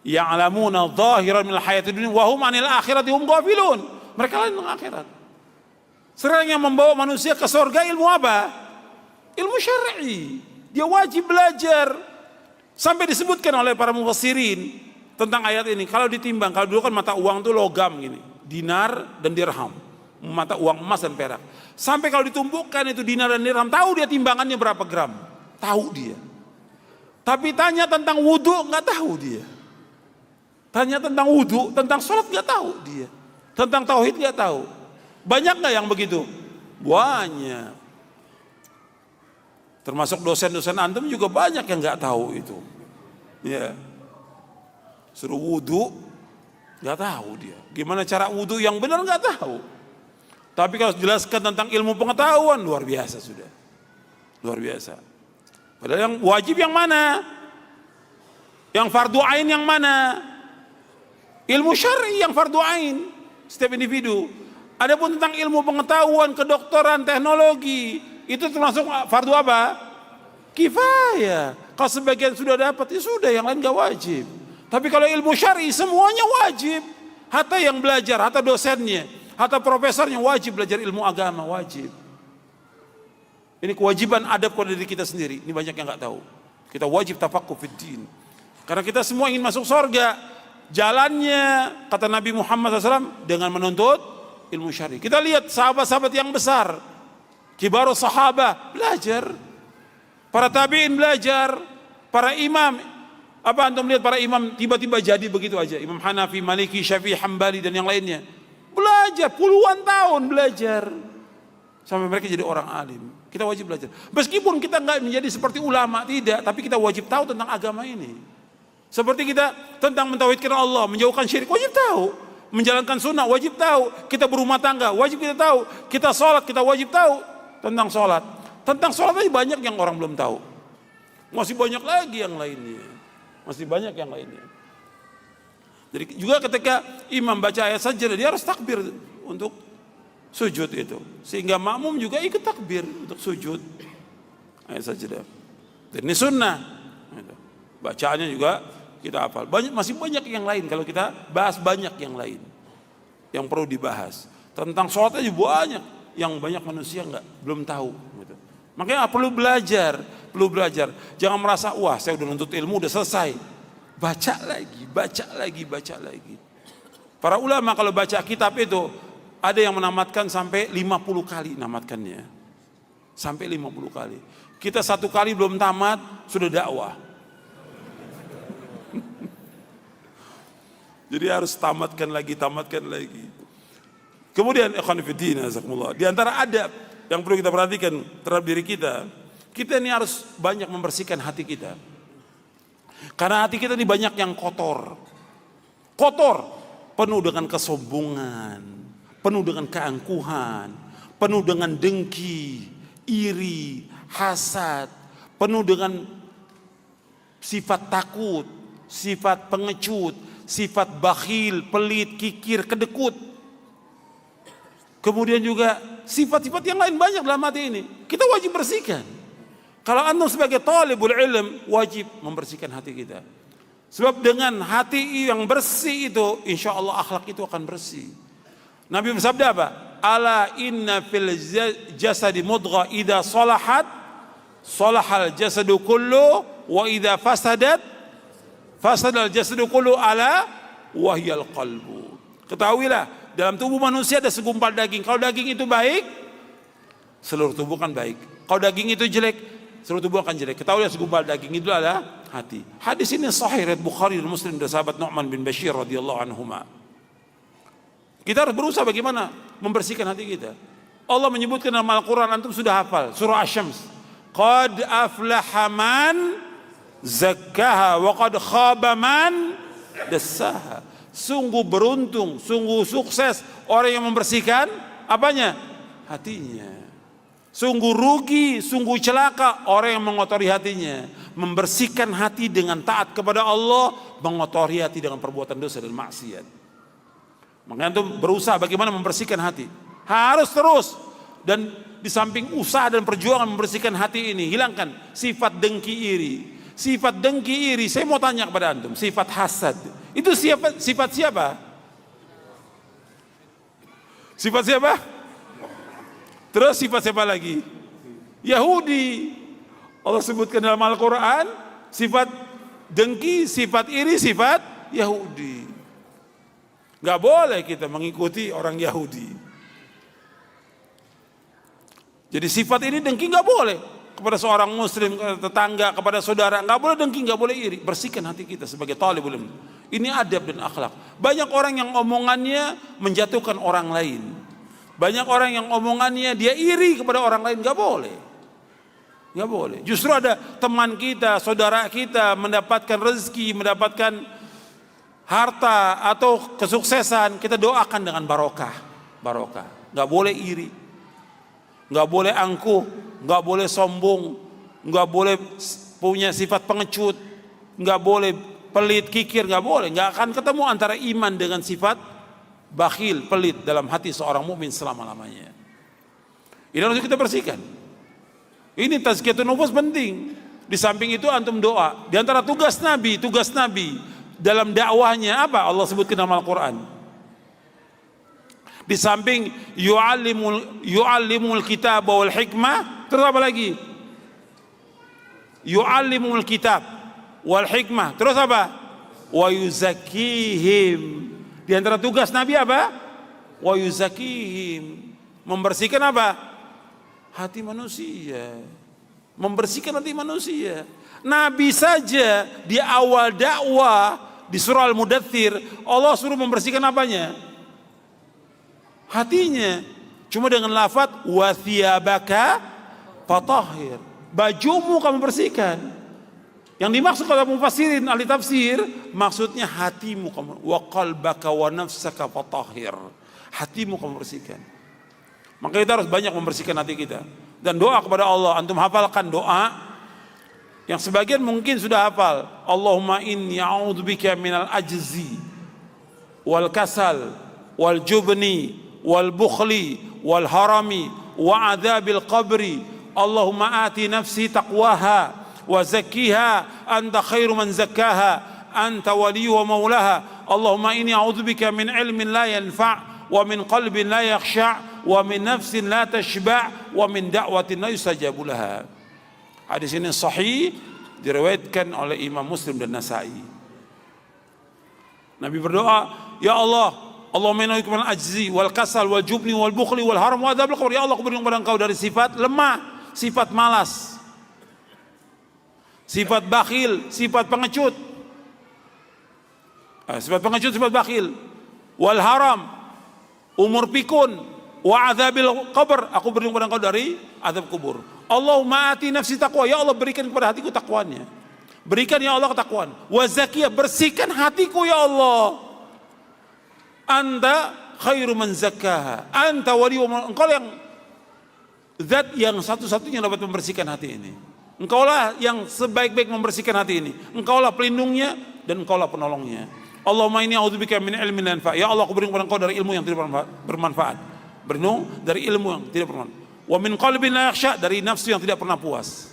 Ya'lamuna zahiran minal hayati dunya wa hum 'anil akhirati hum ghafilun. Mereka lalai dengan akhirat. Sekarang yang membawa manusia ke surga ilmu apa? Ilmu syar'i. Dia wajib belajar. Sampai disebutkan oleh para mufassirin tentang ayat ini. Kalau ditimbang, kalau dulu kan mata uang itu logam gini, dinar dan dirham, mata uang emas dan perak. Sampai kalau ditumbukkan itu dinar dan dirham, tahu dia timbangannya berapa gram, tahu dia. Tapi tanya tentang wudhu nggak tahu dia. Tanya tentang wudhu, tentang sholat nggak tahu dia. Tentang tauhid nggak tahu. Banyak nggak yang begitu? Banyak. Termasuk dosen-dosen antum juga banyak yang nggak tahu itu. Ya. Suruh wudhu, nggak tahu dia. Gimana cara wudhu yang benar nggak tahu. Tapi kalau jelaskan tentang ilmu pengetahuan luar biasa sudah, luar biasa. Padahal yang wajib yang mana? Yang fardu ain yang mana? Ilmu syar'i yang fardu ain setiap individu. Adapun tentang ilmu pengetahuan, kedokteran, teknologi, itu termasuk fardu apa? Kifayah. Kalau sebagian sudah dapat, ya sudah, yang lain gak wajib. Tapi kalau ilmu syar'i semuanya wajib. Hatta yang belajar, hatta dosennya, hatta profesornya wajib belajar ilmu agama, wajib. Ini kewajiban adab pada diri kita sendiri. Ini banyak yang gak tahu. Kita wajib tafaqquh fid din. Karena kita semua ingin masuk surga. Jalannya, kata Nabi Muhammad SAW, dengan menuntut ilmu syar'i. Kita lihat sahabat-sahabat yang besar, kibarus sahabah belajar, para tabi'in belajar, para imam. Apa antum lihat para imam tiba-tiba jadi begitu aja? Imam Hanafi, Maliki, Syafi'i, Hambali dan yang lainnya. Belajar puluhan tahun belajar sampai mereka jadi orang alim. Kita wajib belajar. Meskipun kita enggak menjadi seperti ulama, tidak, tapi kita wajib tahu tentang agama ini. Seperti kita tentang mentauhidkan Allah, menjauhkan syirik, wajib tahu. Menjalankan sunnah, wajib tahu. Kita berumah tangga, wajib kita tahu. Kita sholat, kita wajib tahu tentang sholat. Tentang sholat aja banyak yang orang belum tahu. Masih banyak lagi yang lainnya. Masih banyak yang lainnya. Jadi juga ketika imam baca ayat sajadah, dia harus takbir untuk sujud itu. Sehingga makmum juga ikut takbir untuk sujud ayat sajadah. Dan ini sunnah. Bacaannya juga kita hafal. Masih banyak yang lain kalau kita bahas banyak yang lain yang perlu dibahas. Tentang sholat aja banyak yang banyak manusia belum tahu. Gitu. Makanya perlu belajar. Jangan merasa, wah saya udah nuntut ilmu, udah selesai. Baca lagi. Para ulama kalau baca kitab itu, ada yang menamatkan sampai 50 kali namatkannya. Sampai 50 kali. Kita 1 kali belum tamat, sudah dakwah. Jadi harus tamatkan lagi. Kemudian ikhwan fillah, jazakumullah. Di antara adab yang perlu kita perhatikan terhadap diri kita ini harus banyak membersihkan hati kita. Karena hati kita ini banyak yang kotor, penuh dengan kesombongan, penuh dengan keangkuhan, penuh dengan dengki, iri, hasad, penuh dengan sifat takut, sifat pengecut, sifat bakhil, pelit, kikir, kedekut. Kemudian juga sifat-sifat yang lain banyak dalam hati ini. Kita wajib bersihkan. Kalau antum sebagai talibul ilm wajib membersihkan hati kita. Sebab dengan hati yang bersih itu, insya Allah akhlak itu akan bersih. Nabi bersabda apa? Ala inna fil jasadi mudghah idza salahat salahal jasadu kullu wa idza fasadat fasadal jasadu kullu ala wahyal qalbu. Ketahuilah, dalam tubuh manusia ada segumpal daging. Kalau daging itu baik, seluruh tubuh kan baik. Kalau daging itu jelek, seluruh tubuh akan jelek. Ketahuilah segumpal daging itu adalah hati. Hadis ini sahih riwayat Bukhari dan Muslim dari sahabat Nu'man bin Bashir radhiyallahu anhuma. Kita harus berusaha bagaimana membersihkan hati kita. Allah menyebutkan dalam Al-Quran, antum sudah hafal surah Asy-Syams. Qad aflaha man zakkaha wa qad khaba man dassaha. Sungguh beruntung, sungguh sukses orang yang membersihkan apanya? Hatinya. Sungguh rugi, sungguh celaka orang yang mengotori hatinya. Membersihkan hati dengan taat kepada Allah, mengotori hati dengan perbuatan dosa dan maksiat. Makanya itu berusaha bagaimana membersihkan hati. Harus terus. Dan di samping usaha dan perjuangan membersihkan hati ini, hilangkan sifat dengki iri. Sifat dengki iri, saya mau tanya kepada antum, sifat hasad. Itu sifat siapa? Sifat siapa? Terus sifat siapa lagi? Yahudi. Allah sebutkan dalam Al-Quran, sifat dengki, sifat iri, sifat Yahudi. Gak boleh kita mengikuti orang Yahudi. Jadi sifat ini dengki gak boleh. Kepada seorang muslim, kepada tetangga, kepada saudara, gak boleh dengki, gak boleh iri. Bersihkan hati kita sebagai talibul ilm. Ini adab dan akhlak. Banyak orang yang omongannya menjatuhkan orang lain. Banyak orang yang omongannya dia iri kepada orang lain, gak boleh. Gak boleh. Justru ada teman kita, saudara kita mendapatkan rezeki, mendapatkan harta atau kesuksesan, kita doakan dengan barokah. Gak boleh iri, gak boleh angkuh, gak boleh sombong, gak boleh punya sifat pengecut, gak boleh pelit, kikir, gak boleh. Gak akan ketemu antara iman dengan sifat bakhil, pelit dalam hati seorang mukmin selama-lamanya. Ini harus kita bersihkan. Ini tazkiyatun nufus penting. Di samping itu antum doa. Di antara tugas Nabi dalam dakwahnya apa? Allah sebutkan dalam Al-Quran. Di samping yu'allimul kitab wal hikmah, terus apa lagi? Yu'allimul kitab wal hikmah, terus apa? Wa yuzakkihim. Di antara tugas Nabi apa? Wa yuzakkihim. Membersihkan apa? Hati manusia. Membersihkan hati manusia. Nabi saja di awal dakwah di surah Al-Mudaththir, Allah suruh membersihkan apanya? Hatinya. Cuma dengan lafaz wa thiyabaka fatahhir. Bajumu kamu bersihkan. Yang dimaksud kata mufassirin ahli tafsir, maksudnya hatimu kamu, wa qalbaka wa nafsaka fatahhir. Hatimu kamu bersihkan. Maka kita harus banyak membersihkan hati kita. Dan doa kepada Allah, antum hafalkan doa yang sebagian mungkin sudah hafal. Allahumma inni a'udzubika minal ajzi wal kasal wal jubni wal bukhli wal harami wa adzabil qabri. Allahumma ati nafsi taqwaha wa zakkiha anta khairu man zakkaha anta waliyyu wa maulaha. Allahumma inni a'udzubika min ilmin la yanfa' wa min qalbin la yakhsha' wa min nafsin la tashba' wa min da'watin la yustajabu laha. Hadis ini sahih, diriwayatkan oleh Imam Muslim dan Nasa'i. Nabi berdoa, ya Allah, Allahumma inna min ajzi wal kasal wal jubni wal bukhli wal haram wa adzabil qabr. Ya Allah, aku berlindung kepada Engkau dari sifat lemah, sifat malas, sifat bakhil, sifat pengecut. Sifat pengecut, sifat bakhil. Wal haram, umur pikun. Wa adzabil qabr, aku berlindung kepada Engkau dari azab kubur. Allahumma ati nafsi taqwa. Ya Allah, berikan kepada hatiku takwanya. Berikan ya Allah ketakwaan. Wa zakiyah, bersihkan hatiku ya Allah. Anta khairu man zakkaha. Anta wali wa engkau yang zat yang satu-satunya dapat membersihkan hati ini. Engkaulah yang sebaik-baik membersihkan hati ini. Engkaulah pelindungnya dan engkaulah penolongnya. Allahumma inni a'udzubika min ilmin la yanfa'. Ya Allah, aku berlindung kepada Engkau dari ilmu yang tidak bermanfaat. Berlindung dari ilmu yang tidak bermanfaat. Wa min qalbin la yakhsha, dari nafsu yang tidak pernah puas.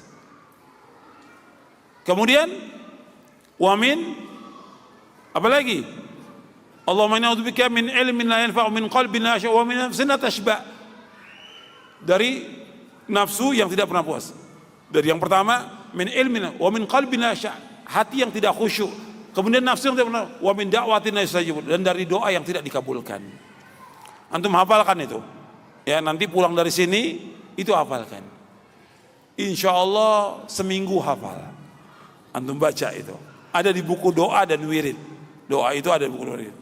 Kemudian wa min apa lagi? Allahumma inni a'udzubika min ilmin la yanfa' wa min qalbin la yakhsha wa min nafsin la tashba'. Dari nafsu yang tidak pernah puas. Dari yang pertama min ilmin wa min qalbin la yakhsha, hati yang tidak khusyuk. Kemudian nafsu yang tidak pernah, wa min da'watin la yustajabu, dan dari doa yang tidak dikabulkan. Antum hafalkan itu. Ya, nanti pulang dari sini itu hafalkan. Insyaallah seminggu hafal. Antum baca itu. Ada di buku doa dan wirid. Doa itu ada di buku wirid.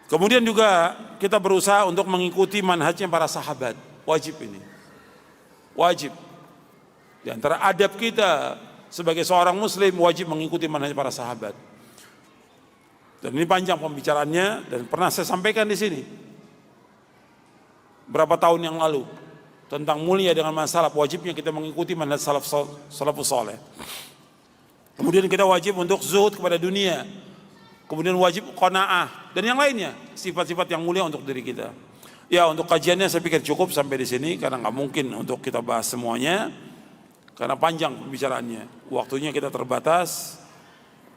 Kemudian juga kita berusaha untuk mengikuti manhajnya para sahabat. Wajib ini. Wajib. Di antara adab kita sebagai seorang muslim wajib mengikuti manhaj para sahabat. Dan ini panjang pembicaraannya dan pernah saya sampaikan di sini berapa tahun yang lalu tentang mulia dengan masalah wajibnya kita mengikuti manhaj salafus saleh. Kemudian kita wajib untuk zuhud kepada dunia. Kemudian wajib qanaah dan yang lainnya, sifat-sifat yang mulia untuk diri kita. Ya, untuk kajiannya saya pikir cukup sampai di sini karena nggak mungkin untuk kita bahas semuanya. Karena panjang pembicaraannya, waktunya kita terbatas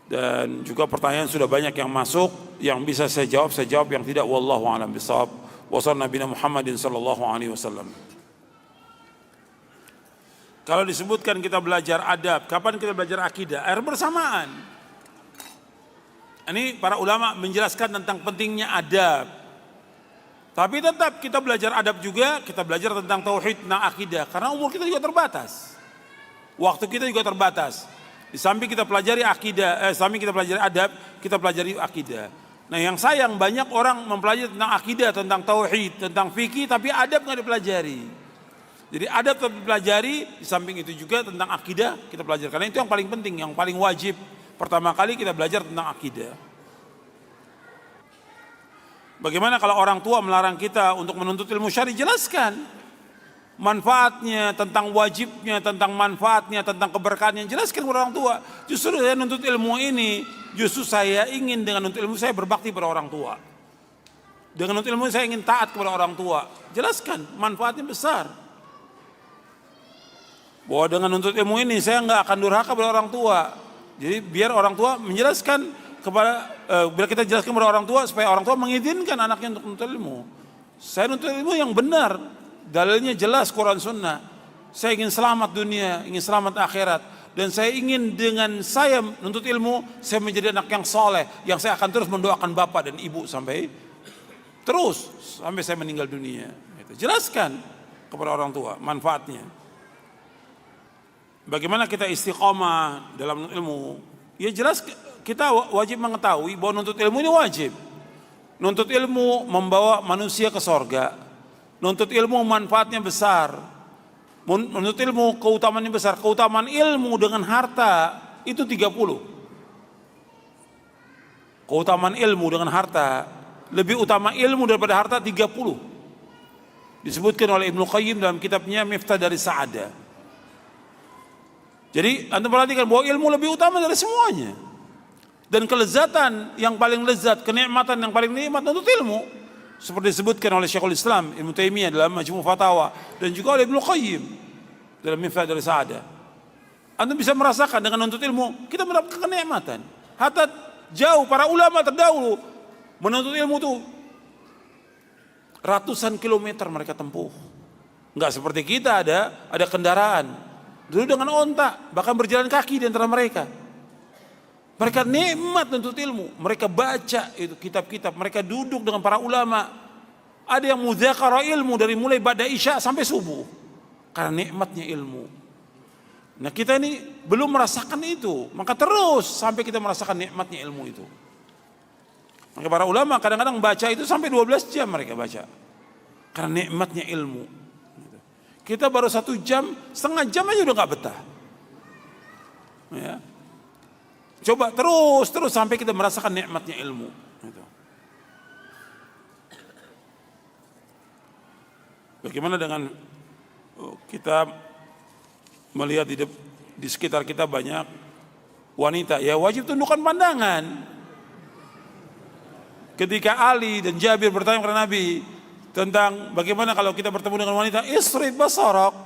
dan juga pertanyaan sudah banyak yang masuk, yang bisa saya jawab, yang tidak wallahu a'lam bishawab. Wa sallallahu nabiyana Muhammadin sallallahu alaihi wasallam. Kalau disebutkan kita belajar adab, kapan kita belajar akidah? Air bersamaan. Ini para ulama menjelaskan tentang pentingnya adab. Tapi tetap kita belajar adab juga, kita belajar tentang tauhid, tentang akidah, karena umur kita juga terbatas. Waktu kita juga terbatas. Di samping kita pelajari akidah, samping kita pelajari adab, kita pelajari akidah. Nah, yang sayang banyak orang mempelajari tentang akidah, tentang tauhid, tentang fikih, tapi adab nggak dipelajari. Jadi adab tetap dipelajari, di samping itu juga tentang akidah kita pelajari. Karena itu yang paling penting, yang paling wajib. Pertama kali kita belajar tentang akidah. Bagaimana kalau orang tua melarang kita untuk menuntut ilmu syar'i? Jelaskan manfaatnya, tentang wajibnya, tentang manfaatnya, tentang keberkahannya, jelaskan kepada orang tua. Justru saya nuntut ilmu ini, justru saya ingin dengan nuntut ilmu saya berbakti pada orang tua. Dengan nuntut ilmu saya ingin taat kepada orang tua. Jelaskan, manfaatnya besar. Bahwa dengan nuntut ilmu ini saya nggak akan durhaka kepada orang tua. Jadi biar orang tua menjelaskan kepada, biar kita jelaskan kepada orang tua supaya orang tua mengizinkan anaknya untuk nuntut ilmu. Saya nuntut ilmu yang benar. Dalilnya jelas Quran Sunnah. Saya ingin selamat dunia, ingin selamat akhirat. Dan saya ingin dengan saya menuntut ilmu, saya menjadi anak yang soleh. Yang saya akan terus mendoakan bapak dan ibu sampai saya meninggal dunia. Jelaskan kepada orang tua manfaatnya. Bagaimana kita istiqomah dalam ilmu? Ya jelas kita wajib mengetahui bahwa nuntut ilmu ini wajib. Nuntut ilmu membawa manusia ke sorga. Nuntut ilmu manfaatnya besar. Menuntut ilmu keutamaannya besar. Keutamaan ilmu dengan harta itu 30. Keutamaan ilmu dengan harta lebih utama ilmu daripada harta 30. Disebutkan oleh Ibnu Qayyim dalam kitabnya Miftah dari Sa'adah. Jadi anda perhatikan bahwa ilmu lebih utama dari semuanya. Dan kelezatan yang paling lezat, kenikmatan yang paling nikmat untuk ilmu. Seperti disebutkan oleh Syekhul Islam Ibnu Taimiyah dalam Majmu' Fatawa dan juga oleh Ibnu Qayyim dalam Miftah dari Sa'adah. Anda bisa merasakan dengan menuntut ilmu kita mendapatkan kenikmatan. Hatta jauh para ulama terdahulu menuntut ilmu itu Ratusan kilometer mereka tempuh. Enggak seperti kita ada kendaraan. Dulu dengan onta, bahkan berjalan kaki di antara mereka. Mereka nikmat untuk ilmu. Mereka baca itu kitab-kitab. Mereka duduk dengan para ulama. Ada yang mudzakarah ilmu dari mulai ba'da isya sampai subuh. Karena nikmatnya ilmu. Nah kita ini belum merasakan itu. Maka terus sampai kita merasakan nikmatnya ilmu itu. Maka para ulama kadang-kadang baca itu sampai 12 jam mereka baca. Karena nikmatnya ilmu. Kita baru 1 jam, setengah jam aja udah gak betah. Ya. Coba terus sampai kita merasakan nikmatnya ilmu. Bagaimana dengan kita melihat di sekitar kita banyak wanita, ya wajib tundukkan pandangan. Ketika Ali dan Jabir bertanya kepada Nabi tentang bagaimana kalau kita bertemu dengan wanita, isrif basarak,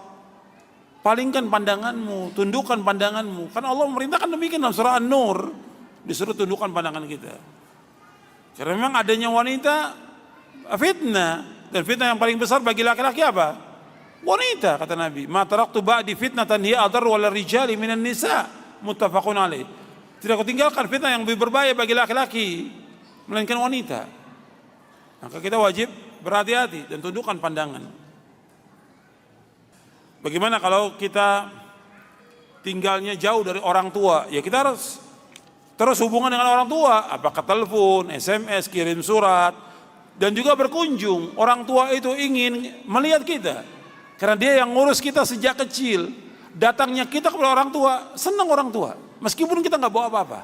palingkan pandanganmu, tundukkan pandanganmu. Kan Allah memerintahkan demikian dalam surah An-Nur, disuruh tundukkan pandangan kita. Karena memang adanya wanita fitnah, dan fitnah yang paling besar bagi laki-laki apa? Wanita, kata Nabi. Ma taraktu ba'di fitnatan hiya adar wal rijali minan nisa, muttafaqun alaih. Tidak aku tinggalkan fitnah yang lebih berbahaya bagi laki-laki melainkan wanita. Maka kita wajib berhati-hati dan tundukkan pandangan. Bagaimana kalau kita tinggalnya jauh dari orang tua? Ya kita harus terus hubungan dengan orang tua, apakah telepon, SMS, kirim surat, dan juga berkunjung. Orang tua itu ingin melihat kita, karena dia yang ngurus kita sejak kecil. Datangnya kita kepada orang tua, senang orang tua, meskipun kita nggak bawa apa-apa.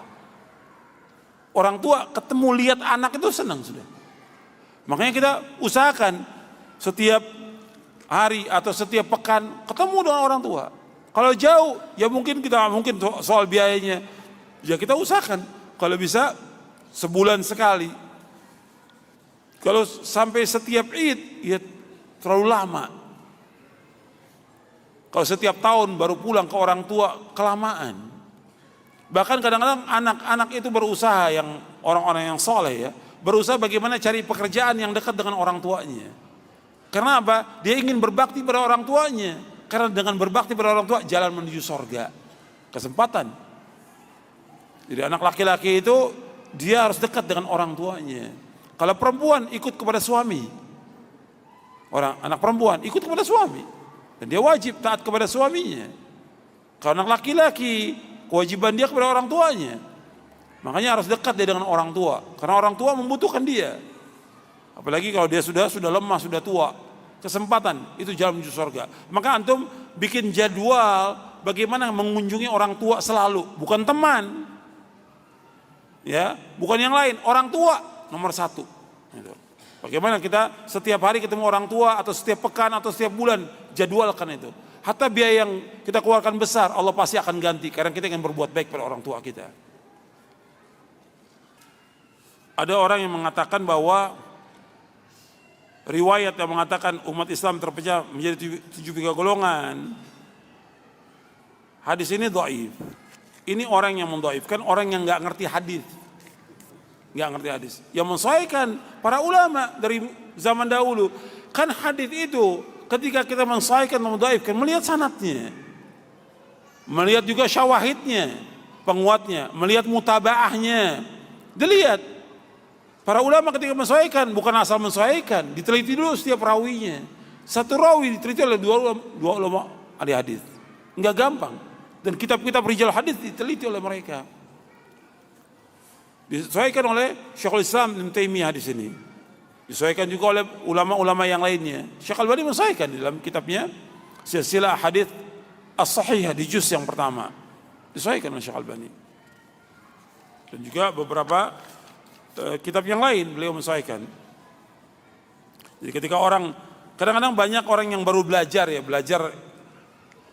Orang tua ketemu lihat anak itu senang sudah. Makanya kita usahakan setiap hari atau setiap pekan ketemu dengan orang tua. Kalau jauh, ya mungkin soal biayanya, ya kita usahakan kalau bisa sebulan sekali. Kalau sampai setiap Id, ya terlalu lama. Kalau setiap tahun baru pulang ke orang tua, kelamaan. Bahkan kadang-kadang anak-anak itu berusaha, yang orang-orang yang soleh ya, berusaha bagaimana cari pekerjaan yang dekat dengan orang tuanya. Karena apa? Dia ingin berbakti pada orang tuanya. Karena dengan berbakti pada orang tua, jalan menuju sorga. Kesempatan. Jadi anak laki-laki itu, dia harus dekat dengan orang tuanya. Kalau perempuan ikut kepada suami, anak perempuan ikut kepada suami, dan dia wajib taat kepada suaminya. Kalau anak laki-laki, kewajiban dia kepada orang tuanya. Makanya harus dekat dia dengan orang tua, karena orang tua membutuhkan dia. Apalagi kalau dia sudah lemah, sudah tua, kesempatan itu jalan menuju surga. Maka antum bikin jadwal bagaimana mengunjungi orang tua selalu, bukan teman, ya, bukan yang lain, orang tua. Nomor 1. Bagaimana kita setiap hari ketemu orang tua, atau setiap pekan, atau setiap bulan, jadwalkan itu. Hatta biaya yang kita keluarkan besar, Allah pasti akan ganti, karena kita ingin berbuat baik pada orang tua kita. Ada orang yang mengatakan bahwa riwayat yang mengatakan umat Islam terpecah menjadi 73 golongan. Hadis ini dhaif. Ini orang yang mendhaifkan, orang yang nggak ngerti hadis. Nggak ngerti hadis. Yang mensahihkan para ulama dari zaman dahulu. Kan hadis itu ketika kita mensahihkan dan mendhaifkan, melihat sanadnya, melihat juga syawahidnya, penguatnya, melihat mutabaahnya. Dilihat para ulama ketika mensahihkan, bukan asal mensahihkan, diteliti dulu setiap rawinya. Satu rawi diteliti oleh dua ulama ahli hadis. Enggak gampang. Dan kitab-kitab rijal hadis diteliti oleh mereka. Disesuaikan oleh Syekhul Islam Ibnu Taimiyah di sini. Disesuaikan juga oleh ulama-ulama yang lainnya. Syekh Al-Albani mensesuaikan di dalam kitabnya Silsilah Hadits As-Sahihah di juz yang pertama. Disesuaikan oleh Syekh Al-Albani. Dan juga beberapa kitab yang lain beliau mensesuaikan. Jadi ketika kadang-kadang banyak orang yang baru belajar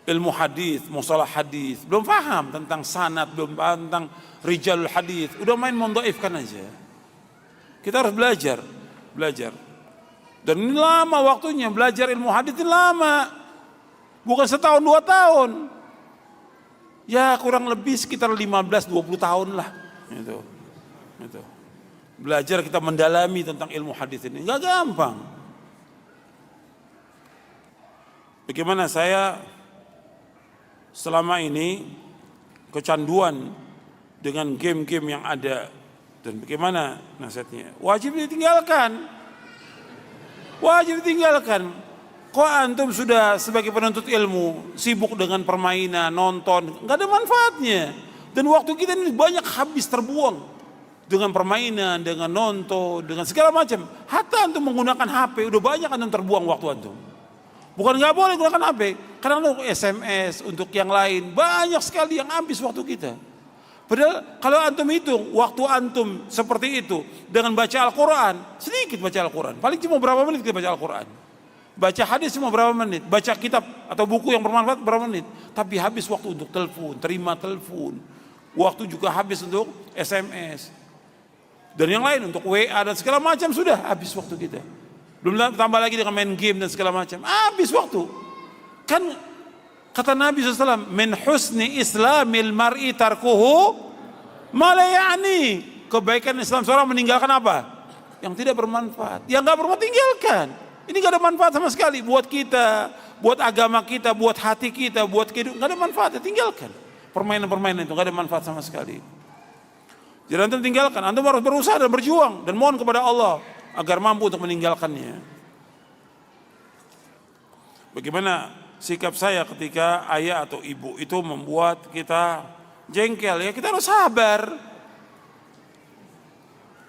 ilmu hadis, mustalah hadis, belum paham tentang sanad, belum paham tentang rijalul hadis, udah main mendhaifkan aja. Kita harus belajar. Dan ini lama waktunya, belajar ilmu hadis ini lama. Bukan setahun 2 tahun. Ya kurang lebih sekitar 15-20 tahun lah. Itu. Belajar kita mendalami tentang ilmu hadis ini, enggak gampang. bagaimana saya selama ini kecanduan dengan game-game yang ada, dan bagaimana nasihatnya? Wajib ditinggalkan. Wajib ditinggalkan. Kok antum sudah sebagai penuntut ilmu sibuk dengan permainan, nonton, nggak ada manfaatnya. Dan waktu kita ini banyak habis terbuang dengan permainan, dengan nonton, dengan segala macam. Hatta antum menggunakan HP, udah banyak antum terbuang waktu antum. Bukan nggak boleh gunakan HP, karena untuk SMS, untuk yang lain banyak sekali yang habis waktu kita. Padahal kalau antum hitung waktu antum seperti itu dengan baca Al-Quran, sedikit baca Al-Quran, paling cuma berapa menit kita baca Al-Quran. Baca hadis cuma berapa menit, baca kitab atau buku yang bermanfaat berapa menit. Tapi habis waktu untuk telepon, terima telepon, waktu juga habis untuk SMS dan yang lain, untuk WA dan segala macam, sudah habis waktu kita. Belum tambah lagi dengan main game dan segala macam, habis waktu. Kan kata Nabi SAW, min husni islamil mar'i tarkuhu ma la ya'ni. Kebaikan Islam seorang meninggalkan apa? Yang tidak bermanfaat. Yang gak bermanfaat tinggalkan. Ini gak ada manfaat sama sekali buat kita, buat agama kita, buat hati kita, buat kehidupan. Gak ada manfaatnya, tinggalkan. Permainan-permainan itu gak ada manfaat sama sekali. Jadi antum tinggalkan. Antum harus berusaha dan berjuang dan mohon kepada Allah agar mampu untuk meninggalkannya. Bagaimana sikap saya ketika ayah atau ibu itu membuat kita jengkel? Ya kita harus sabar.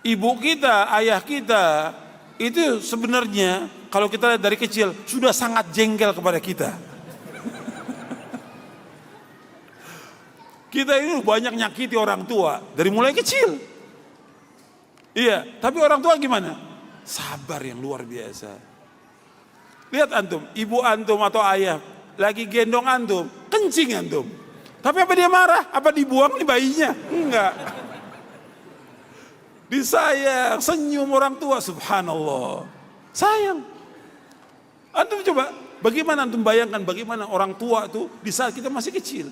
Ibu kita, ayah kita itu sebenarnya kalau kita lihat dari kecil sudah sangat jengkel kepada kita. Kita ini banyak nyakiti orang tua dari mulai kecil. Iya, tapi orang tua gimana? Sabar yang luar biasa. Lihat antum, ibu antum atau ayah lagi gendong antum, kencing antum. Tapi apa dia marah? Apa dibuang nih bayinya? Enggak. Disayang, senyum orang tua, subhanallah. Sayang. Antum coba, bagaimana antum bayangkan bagaimana orang tua itu di saat kita masih kecil,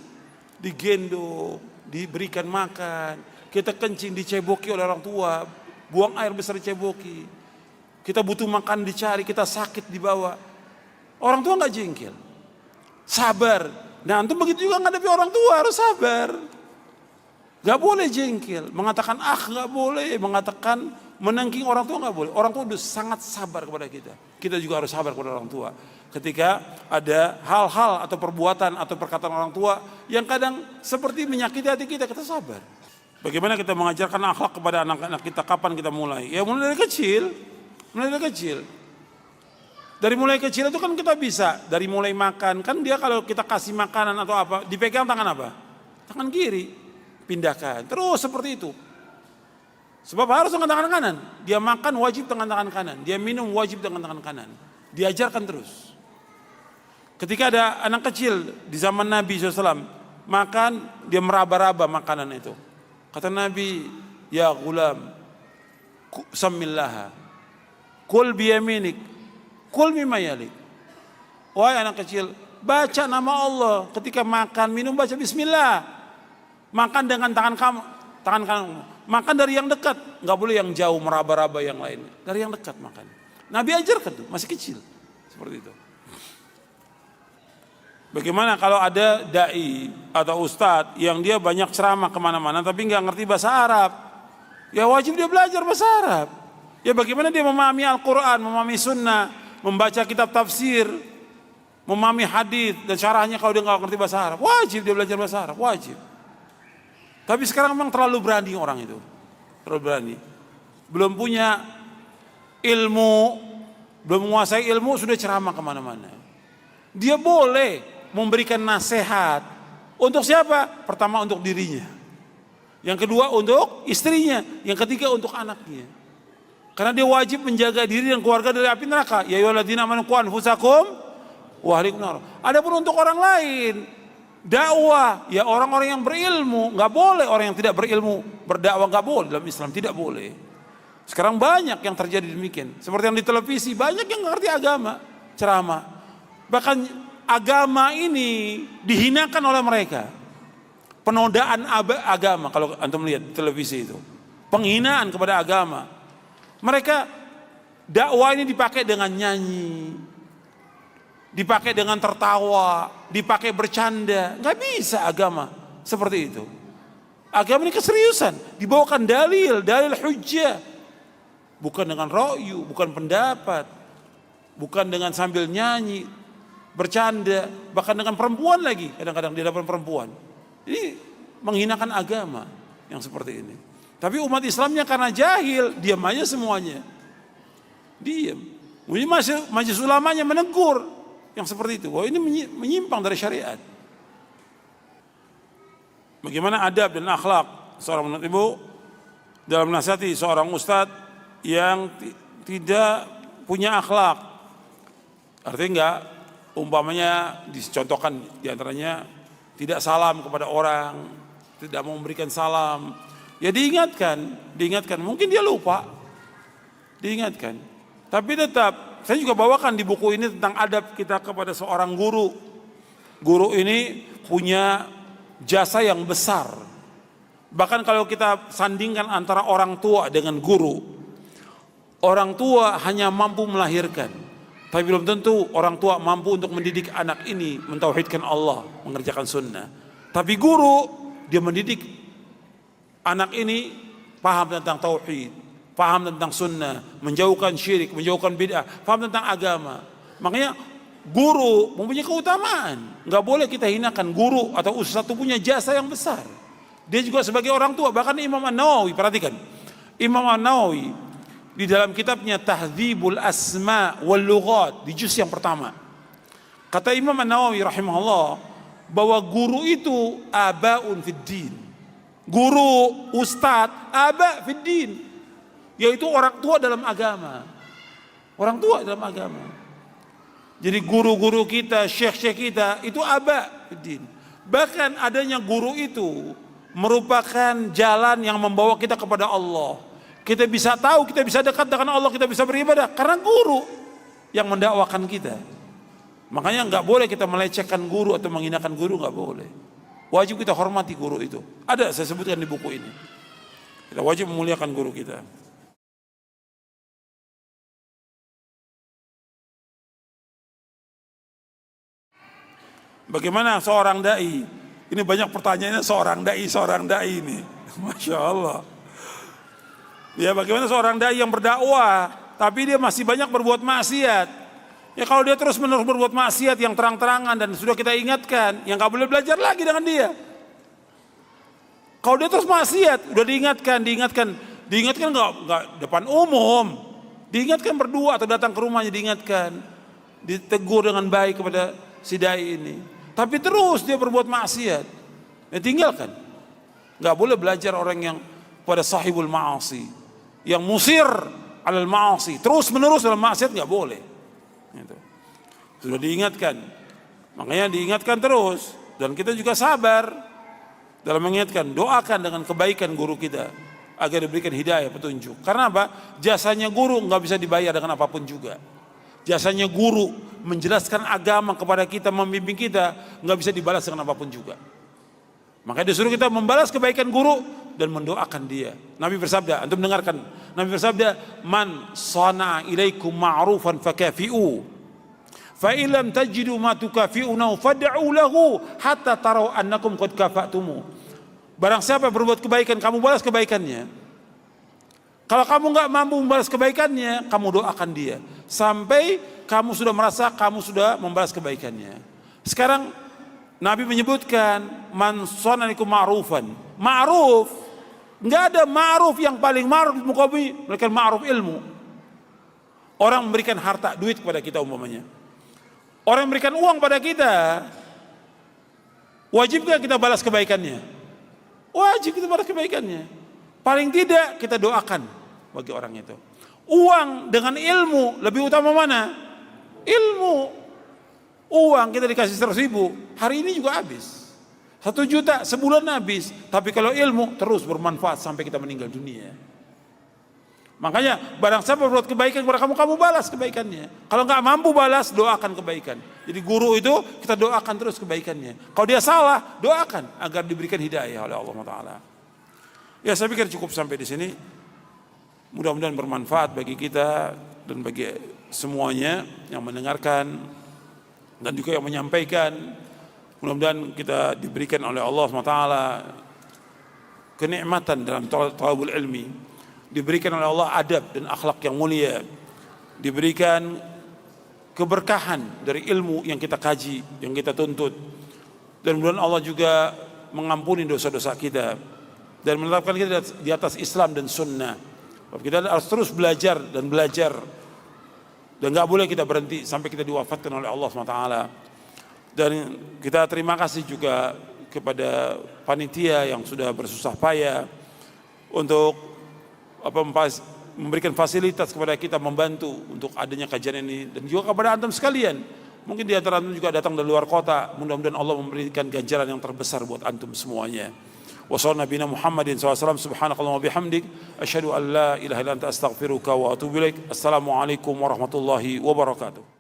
digendong, diberikan makan, kita kencing diceboki oleh orang tua, buang air besar diceboki. Kita butuh makan dicari, kita sakit dibawa. Orang tua nggak jengkel, sabar. Nah antum begitu juga ngadapi orang tua, harus sabar. Gak boleh jengkel, mengatakan nggak boleh, mengatakan menengking orang tua nggak boleh. Orang tua udah sangat sabar kepada kita. Kita juga harus sabar kepada orang tua. Ketika ada hal-hal atau perbuatan atau perkataan orang tua yang kadang seperti menyakiti hati kita, kita sabar. Bagaimana kita mengajarkan akhlak kepada anak-anak kita? Kapan kita mulai? Ya mulai dari kecil. Mulai dari kecil. Dari mulai kecil itu kan kita bisa. Dari mulai makan. Kan dia kalau kita kasih makanan atau apa, dipegang tangan apa? Tangan kiri. Pindahkan. Terus seperti itu. Sebab harus dengan tangan kanan. Dia makan wajib dengan tangan kanan. Dia minum wajib dengan tangan kanan. Diajarkan terus. Ketika ada anak kecil di zaman Nabi SAW. Makan, dia meraba-raba makanan itu. Kata Nabi, ya gulam, samillaha. Kul biyaminik, kul mimma yalik. Wahai anak kecil, baca nama Allah ketika makan, minum, baca bismillah. Makan dengan tangan kamu, tangan kamu. Makan dari yang dekat, nggak boleh yang jauh meraba-raba yang lain. Dari yang dekat makan. Nabi ajarkan tuh, masih kecil, seperti itu. Bagaimana kalau ada dai atau ustadz yang dia banyak ceramah kemana-mana tapi nggak ngerti bahasa Arab? Ya wajib dia belajar bahasa Arab. Ya bagaimana dia memahami Al-Quran, memahami Sunnah, membaca kitab tafsir, memahami hadis dan syarahnya kalau dia nggak ngerti bahasa Arab. Wajib dia belajar bahasa Arab, wajib. Tapi sekarang memang terlalu berani orang itu, terlalu berani. Belum punya ilmu, belum menguasai ilmu sudah ceramah kemana-mana. Dia boleh memberikan nasihat untuk siapa? Pertama untuk dirinya, yang kedua untuk istrinya, yang ketiga untuk anaknya. Karena dia wajib menjaga diri dan keluarga dari api neraka. Ya ayyuhalladzina amanu qu anfusakum wa ahlikum nar. Adapun untuk orang lain, dakwah, ya orang-orang yang berilmu, nggak boleh orang yang tidak berilmu berdakwah, nggak boleh dalam Islam, tidak boleh. Sekarang banyak yang terjadi demikian. Seperti yang di televisi, banyak yang ngerti agama, ceramah. Bahkan agama ini dihinakan oleh mereka. Penodaan agama kalau antum lihat di televisi itu. Penghinaan kepada agama. Mereka dakwah ini dipakai dengan nyanyi, dipakai dengan tertawa, dipakai bercanda. Nggak bisa agama seperti itu. Agama ini keseriusan, dibawakan dalil hujjah. Bukan dengan ro'yu, bukan pendapat, bukan dengan sambil nyanyi, bercanda, bahkan dengan perempuan lagi, kadang-kadang di hadapan perempuan. Ini menghinakan agama yang seperti ini. Tapi umat Islamnya karena jahil, diam aja semuanya. Diam. Majelis ulamanya menegur yang seperti itu. Wah, ini menyimpang dari syariat. Bagaimana adab dan akhlak seorang menuntut ilmu dalam menasihati seorang ustadz yang tidak punya akhlak? Artinya enggak, umpamanya dicontohkan diantaranya tidak salam kepada orang, tidak mau memberikan salam. Ya diingatkan. Mungkin dia lupa, diingatkan. Tapi tetap, saya juga bawakan di buku ini tentang adab kita kepada seorang guru. Guru ini punya jasa yang besar. Bahkan kalau kita sandingkan antara orang tua dengan guru, orang tua hanya mampu melahirkan, tapi belum tentu orang tua mampu untuk mendidik anak ini mentauhidkan Allah, mengerjakan sunnah. Tapi guru, dia mendidik anak ini paham tentang tauhid, paham tentang sunnah, menjauhkan syirik, menjauhkan bid'ah, paham tentang agama. Makanya guru mempunyai keutamaan. Nggak boleh kita hinakan guru atau ustaz itu punya jasa yang besar. Dia juga sebagai orang tua. Bahkan Imam An-Nawawi, perhatikan, Imam An-Nawawi di dalam kitabnya Tahdzibul Asma wal Lughat di juz yang pertama, kata Imam An-Nawawi rahimahullah bahwa guru itu abaun fid din. Guru, ustaz, aba fid din, yaitu orang tua dalam agama. Orang tua dalam agama. Jadi guru-guru kita, syekh-syekh kita itu aba fid din. Bahkan adanya guru itu merupakan jalan yang membawa kita kepada Allah. Kita bisa tahu, kita bisa dekat dengan Allah, kita bisa beribadah karena guru yang mendakwakan kita. Makanya nggak boleh kita melecehkan guru atau menghinakan guru, nggak boleh. Wajib kita hormati guru itu. Ada saya sebutkan di buku ini. Kita wajib memuliakan guru kita. Bagaimana seorang dai? Ini banyak pertanyaannya seorang dai ini. Masya Allah. Ya, bagaimana seorang dai yang berdakwah tapi dia masih banyak berbuat maksiat? Ya kalau dia terus menerus berbuat maksiat yang terang-terangan dan sudah kita ingatkan, yang nggak boleh belajar lagi dengan dia. Kalau dia terus maksiat, udah diingatkan nggak depan umum, diingatkan berdua atau datang ke rumahnya diingatkan, ditegur dengan baik kepada si dai ini. Tapi terus dia berbuat maksiat, ya tinggalkan. Nggak boleh belajar orang yang pada sahibul ma'asi, yang musir alal ma'asi, terus menerus dalam maksiat nggak boleh. Itu sudah diingatkan, makanya diingatkan terus, dan kita juga sabar dalam mengingatkan. Doakan dengan kebaikan guru kita agar diberikan hidayah, petunjuk. Karena apa? Jasanya guru nggak bisa dibayar dengan apapun juga. Jasanya guru menjelaskan agama kepada kita, membimbing kita, nggak bisa dibalas dengan apapun juga. Makanya disuruh kita membalas kebaikan guru dan mendoakan dia. Nabi bersabda, antum dengarkan, Nabi bersabda, man sana'a ilaikum ma'rufan fakafi'u, fa in lam tajidu ma tukafi'unahu fad'u lahu hatta taraw annakum qad kafa'tumu. Barang siapa berbuat kebaikan, kamu balas kebaikannya. Kalau kamu enggak mampu membalas kebaikannya, kamu doakan dia sampai kamu sudah merasa kamu sudah membalas kebaikannya. Sekarang Nabi menyebutkan man sana'a ilaikum ma'rufan. Ma'ruf, enggak ada ma'ruf yang paling ma'ruf di muka bumi melainkan ma'ruf ilmu. Orang memberikan harta, duit kepada kita umpamanya. Orang memberikan uang pada kita, wajib gak kita balas kebaikannya? Wajib kita balas kebaikannya. Paling tidak kita doakan bagi orang itu. Uang dengan ilmu lebih utama mana? Ilmu. Uang kita dikasih 100.000, hari ini juga habis. 1 juta sebulan habis. Tapi kalau ilmu terus bermanfaat sampai kita meninggal dunia. Makanya barang siapa berbuat kebaikan kepada kamu, kamu balas kebaikannya. Kalau nggak mampu balas, doakan kebaikan. Jadi guru itu kita doakan terus kebaikannya. Kalau dia salah, doakan agar diberikan hidayah oleh Allah Taala. Ya, saya pikir cukup sampai di sini. Mudah-mudahan bermanfaat bagi kita dan bagi semuanya yang mendengarkan. dan juga yang menyampaikan. Mudah-mudahan kita diberikan oleh Allah SWT kenikmatan dalam talabul ilmi, diberikan oleh Allah adab dan akhlak yang mulia, diberikan keberkahan dari ilmu yang kita kaji, yang kita tuntut, dan mudah-mudahan Allah juga mengampuni dosa-dosa kita dan menetapkan kita di atas Islam dan Sunnah. Kita harus terus belajar dan belajar, dan nggak boleh kita berhenti sampai kita diwafatkan oleh Allah SWT. Dan kita terima kasih juga kepada panitia yang sudah bersusah payah untuk memberikan fasilitas kepada kita, membantu untuk adanya kajian ini, dan juga kepada antum sekalian. Mungkin di antara antum juga datang dari luar kota. Mudah-mudahan Allah memberikan ganjaran yang terbesar buat antum semuanya. Wassallallahu nabiyana Muhammadin SAW. Subhanakallahumma bihamdik, asyhadu an la ilaha illa anta astaghfiruka wa atubu ilaik. Assalamualaikum warahmatullahi wabarakatuh.